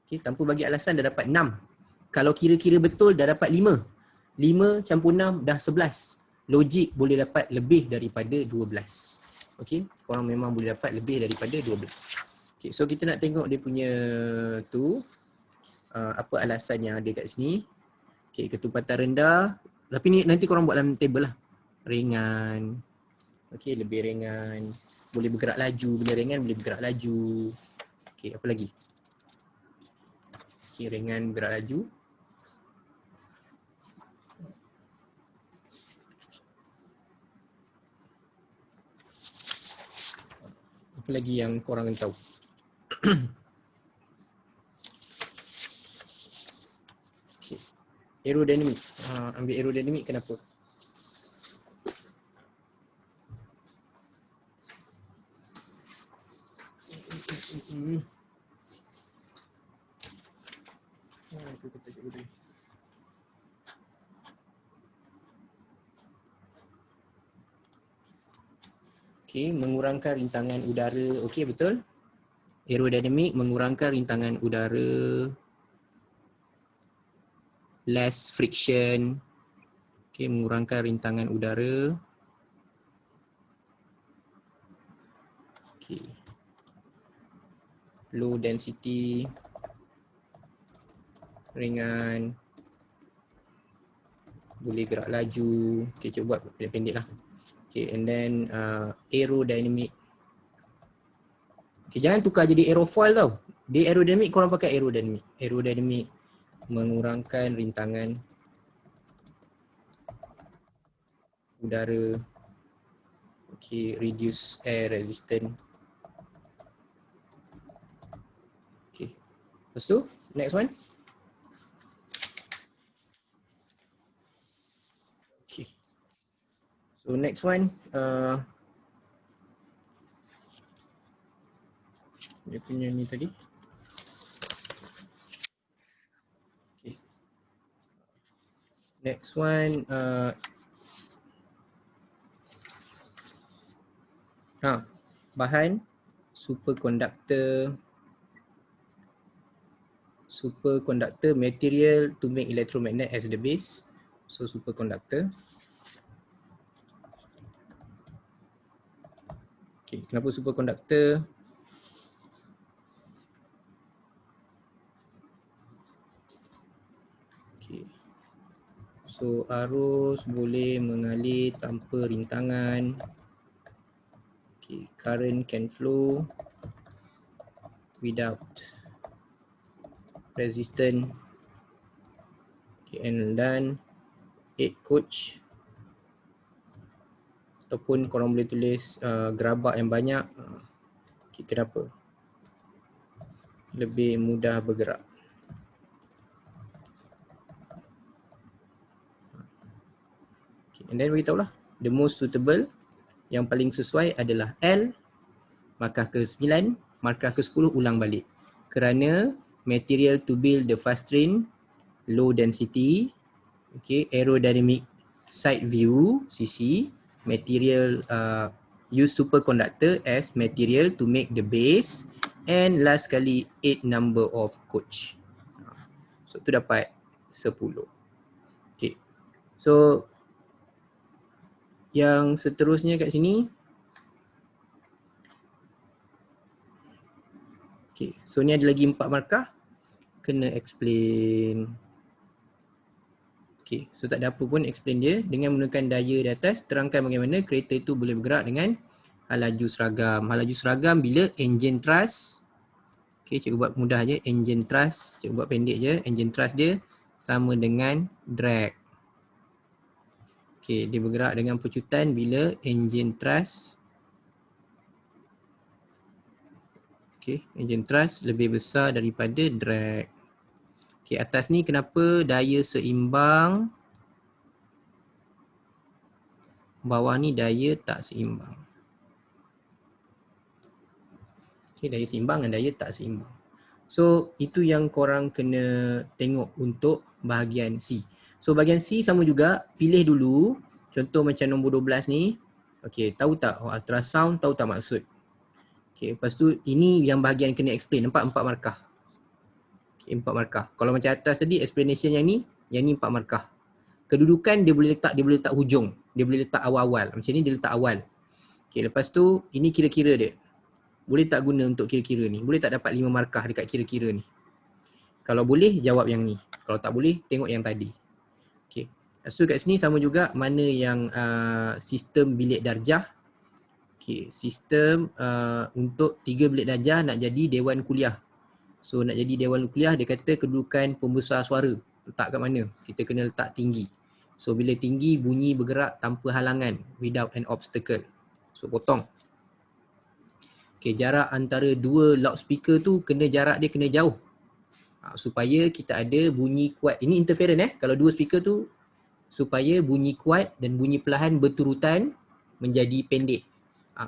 Okay, tanpa bagi alasan dah dapat 6. Kalau kira-kira betul dah dapat 5. 5 campur 6 dah 11. Logik boleh dapat lebih daripada 12. Okay, korang memang boleh dapat lebih daripada 12. Okay, so kita nak tengok dia punya tu, apa alasan yang ada kat sini. Okay, ketupatan rendah. Tapi ni nanti korang buat dalam table lah. Ringan. Okay, lebih ringan. Boleh bergerak laju. Bila ringan boleh bergerak laju. Okay, apa lagi? Okay, ringan bergerak laju. Apa lagi yang korang kena tahu? Okay. Aerodynamic. Ambil aerodynamic kenapa? Okay, mengurangkan rintangan udara. Okay, betul. Aerodynamic mengurangkan rintangan udara. Less friction. Okay, mengurangkan rintangan udara. Okay. Low density. Ringan. Boleh gerak laju. Okay, cuba buat pendek lah. Okay, and then aerodynamic. Okay, jangan tukar jadi aerofoil tau. Dia aerodynamic, korang pakai aerodynamic. Aerodynamic mengurangkan rintangan udara. Okay, reduce air resistance. Okay, lepas tu, next one. Okay, so next one, dia punya ni tadi. Okay, next one, bahan superconductor. Superconductor material to make electromagnet as the base. So superconductor. Okay, kenapa superconductor? Okay. So arus boleh mengalir tanpa rintangan. Okay, current can flow without resistance. Okay, and then 8 coach. Ataupun korang boleh tulis gerabak yang banyak. Okay, kenapa? Lebih mudah bergerak. Okay, and then beritahu lah, the most suitable, yang paling sesuai adalah L, markah ke-9, markah ke-10 ulang balik. Kerana material to build the fast train, low density, okay, aerodynamic side view, CC, material use superconductor as material to make the base, and last kali 8 number of coach. So tu dapat 10. Okay, so yang seterusnya kat sini. Okay, so ni ada lagi 4 markah. Kena explain. Okay, so tak ada apa pun, explain dia. Dengan menggunakan daya di atas, terangkan bagaimana kereta itu boleh bergerak dengan hal laju seragam. Hal laju seragam bila engine thrust. Okay, cikgu buat mudah je. Engine thrust, cikgu buat pendek je. Engine thrust dia sama dengan drag. Okay, dia bergerak dengan pecutan bila engine thrust. Okay, engine thrust lebih besar daripada drag. Okay, atas ni kenapa daya seimbang, bawah ni daya tak seimbang. Okay, daya seimbang dan daya tak seimbang. So, itu yang korang kena tengok untuk bahagian C. So, bahagian C sama juga, pilih dulu. Contoh macam nombor 12 ni. Okay, tahu tak ultrasound, tahu tak maksud? Okay, lepas tu ini yang bahagian kena explain. Nampak 4 markah. Okay, 4 markah. Kalau macam atas tadi explanation yang ni 4 markah. Kedudukan dia boleh letak hujung. Dia boleh letak awal-awal. Macam ni dia letak awal. Okay, lepas tu ini kira-kira dia. Boleh tak guna untuk kira-kira ni? Boleh tak dapat 5 markah dekat kira-kira ni? Kalau boleh, jawab yang ni. Kalau tak boleh, tengok yang tadi. Okay. Lepas tu kat sini sama juga mana yang sistem bilik darjah. Okay. Sistem untuk 3 bilik darjah nak jadi dewan kuliah. So nak jadi dewan kuliah dia kata kedudukan pembesar suara. Letak kat mana? Kita kena letak tinggi. So bila tinggi bunyi bergerak tanpa halangan. Without an obstacle. So potong. Okay, jarak antara 2 loudspeaker tu jarak dia kena jauh. Supaya kita ada bunyi kuat. Ini interference kalau 2 speaker tu supaya bunyi kuat dan bunyi perlahan berturutan menjadi pendek.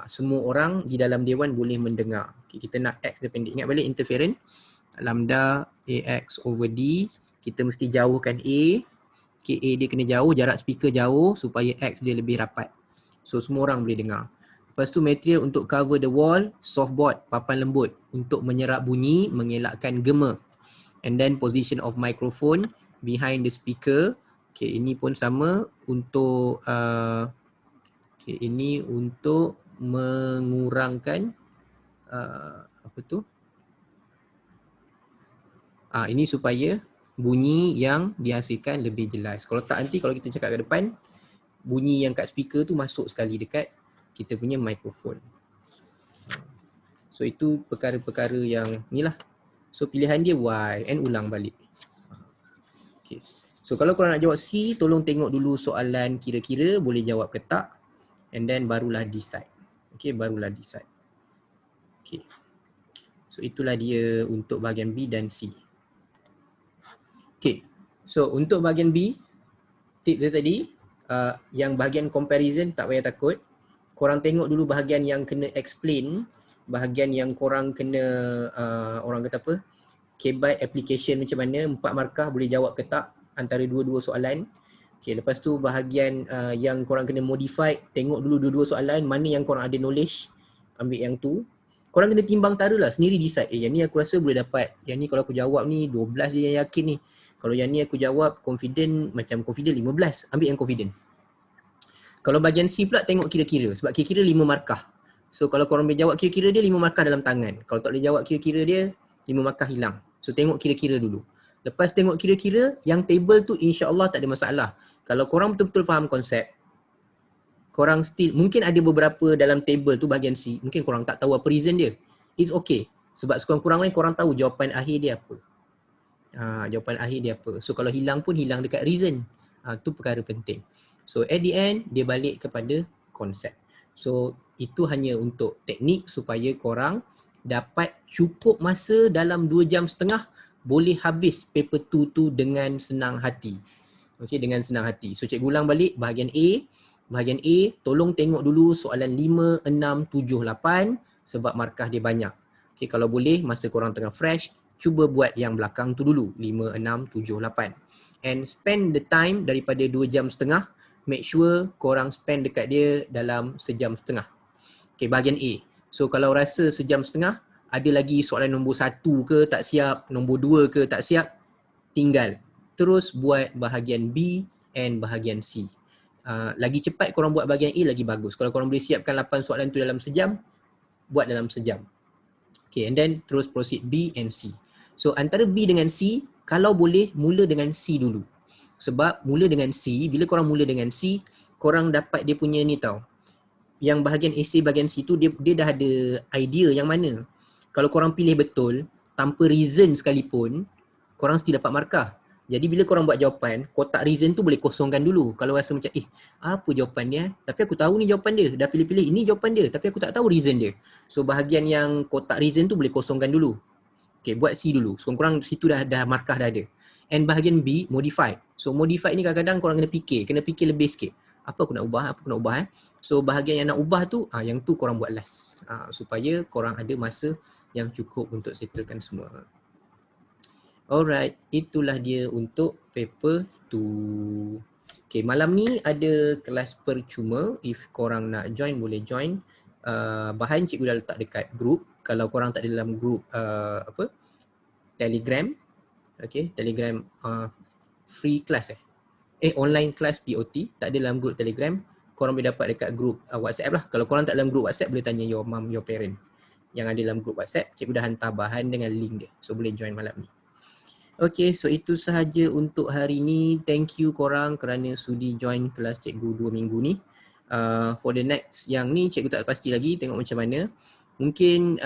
Semua orang di dalam dewan boleh mendengar. Okay, kita nak X dia pendek. Ingat balik interference. Lambda AX over D. Kita mesti jauhkan A. Okay, A dia kena jauh, jarak speaker jauh supaya X dia lebih rapat. So semua orang boleh dengar. Lepas tu material untuk cover the wall, softboard, papan lembut untuk menyerap bunyi, mengelakkan gema. And then position of microphone behind the speaker. Okay, ini pun sama untuk okay, ini untuk mengurangkan apa tu? Ini supaya bunyi yang dihasilkan lebih jelas. Kalau tak nanti kalau kita cakap kat depan, bunyi yang kat speaker tu masuk sekali dekat kita punya mikrofon. So itu perkara-perkara yang ni lah. So pilihan dia Y and ulang balik. Okay. So kalau korang nak jawab C, tolong tengok dulu soalan kira-kira, boleh jawab ke tak. And then barulah decide. Okay, barulah decide. Okay. So itulah dia untuk bahagian B dan C. Okay. So untuk bahagian B, tip dia tadi, yang bahagian comparison tak payah takut. Korang tengok dulu bahagian yang kena explain, bahagian yang korang kena orang kata apa, KBite application macam mana, 4 markah boleh jawab ke tak antara dua-dua soalan. Okay, lepas tu bahagian yang korang kena modify, tengok dulu dua-dua soalan, mana yang korang ada knowledge, ambil yang tu. Korang kena timbang tara lah, sendiri decide, yang ni aku rasa boleh dapat, yang ni kalau aku jawab ni 12 je yang yakin ni. Kalau yang ni aku jawab confident, macam confident 15, ambil yang confident. Kalau bahagian C pula tengok kira-kira, sebab kira-kira 5 markah. So kalau korang boleh jawab kira-kira dia 5 markah dalam tangan. Kalau tak boleh jawab kira-kira dia 5 markah hilang. So tengok kira-kira dulu. Lepas tengok kira-kira, yang table tu insya-Allah tak ada masalah. Kalau korang betul-betul faham konsep, korang still, mungkin ada beberapa dalam table tu bahagian C, mungkin korang tak tahu apa reason dia. It's okay. Sebab sekurang-kurangnya korang tahu jawapan akhir dia apa. Jawapan akhir dia apa. So kalau hilang pun hilang dekat reason. Tu perkara penting. So at the end, dia balik kepada konsep. So itu hanya untuk teknik supaya korang dapat cukup masa dalam 2 jam setengah boleh habis paper 2 tu dengan senang hati. Okay, dengan senang hati. So cikgu ulang balik bahagian A. Bahagian A, tolong tengok dulu soalan 5, 6, 7, 8 sebab markah dia banyak. Okay, kalau boleh masa korang tengah fresh, cuba buat yang belakang tu dulu. 5, 6, 7, 8. And spend the time daripada 2 jam setengah, make sure korang spend dekat dia dalam sejam setengah. Okay, bahagian A. So kalau rasa sejam setengah, ada lagi soalan nombor 1 ke tak siap, nombor 2 ke tak siap, tinggal. Terus buat bahagian B and bahagian C. Lagi cepat korang buat bahagian A lagi bagus. Kalau korang boleh siapkan 8 soalan tu dalam sejam, buat dalam sejam. Okay, and then terus proceed B and C. So antara B dengan C, kalau boleh mula dengan C dulu. Sebab mula dengan C, bila korang mula dengan C, korang dapat dia punya ni tau. Yang bahagian essay bahagian C tu dia dah ada idea yang mana. Kalau korang pilih betul, tanpa reason sekalipun, korang mesti dapat markah. Jadi bila korang buat jawapan, kotak reason tu boleh kosongkan dulu. Kalau rasa macam, apa jawapan dia? Tapi aku tahu ni jawapan dia. Dah pilih-pilih, ini jawapan dia. Tapi aku tak tahu reason dia. So bahagian yang kotak reason tu boleh kosongkan dulu. Okay, buat C dulu. So korang situ dah markah dah ada. And bahagian B, modify. So modify ni kadang-kadang korang kena fikir lebih sikit. Apa aku nak ubah? So bahagian yang nak ubah tu, yang tu korang buat last. Supaya korang ada masa yang cukup untuk settlekan semua. Alright, itulah dia untuk paper 2. Okay, malam ni ada kelas percuma. If korang nak join, boleh join. bahan cikgu dah letak dekat group. Kalau korang tak ada dalam group Telegram, okay, Telegram free class online class POT, tak ada dalam group Telegram, korang boleh dapat dekat group WhatsApp lah. Kalau korang tak dalam group WhatsApp, boleh tanya your mum, your parent yang ada dalam group WhatsApp. Cikgu dah hantar bahan dengan link dia, so boleh join malam ni. Okay, so itu sahaja untuk hari ni. Thank you korang kerana sudi join kelas cikgu 2 minggu ni. For the next yang ni cikgu tak pasti lagi, tengok macam mana. Mungkin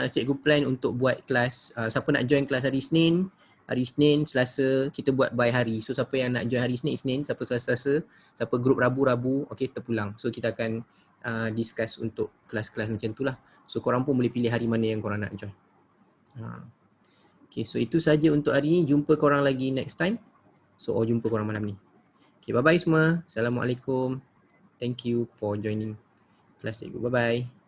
cikgu plan untuk buat kelas, siapa nak join kelas hari Isnin, Selasa, kita buat by hari. So siapa yang nak join hari Isnin, siapa Selasa, siapa group Rabu, okay, terpulang. So kita akan discuss untuk kelas-kelas macam tu lah. So korang pun boleh pilih hari mana yang korang nak join. Okay, so itu saja untuk hari ni. Jumpa korang lagi next time. So jumpa korang malam ni. Okay, bye-bye semua. Assalamualaikum. Thank you for joining kelas cikgu. Bye-bye.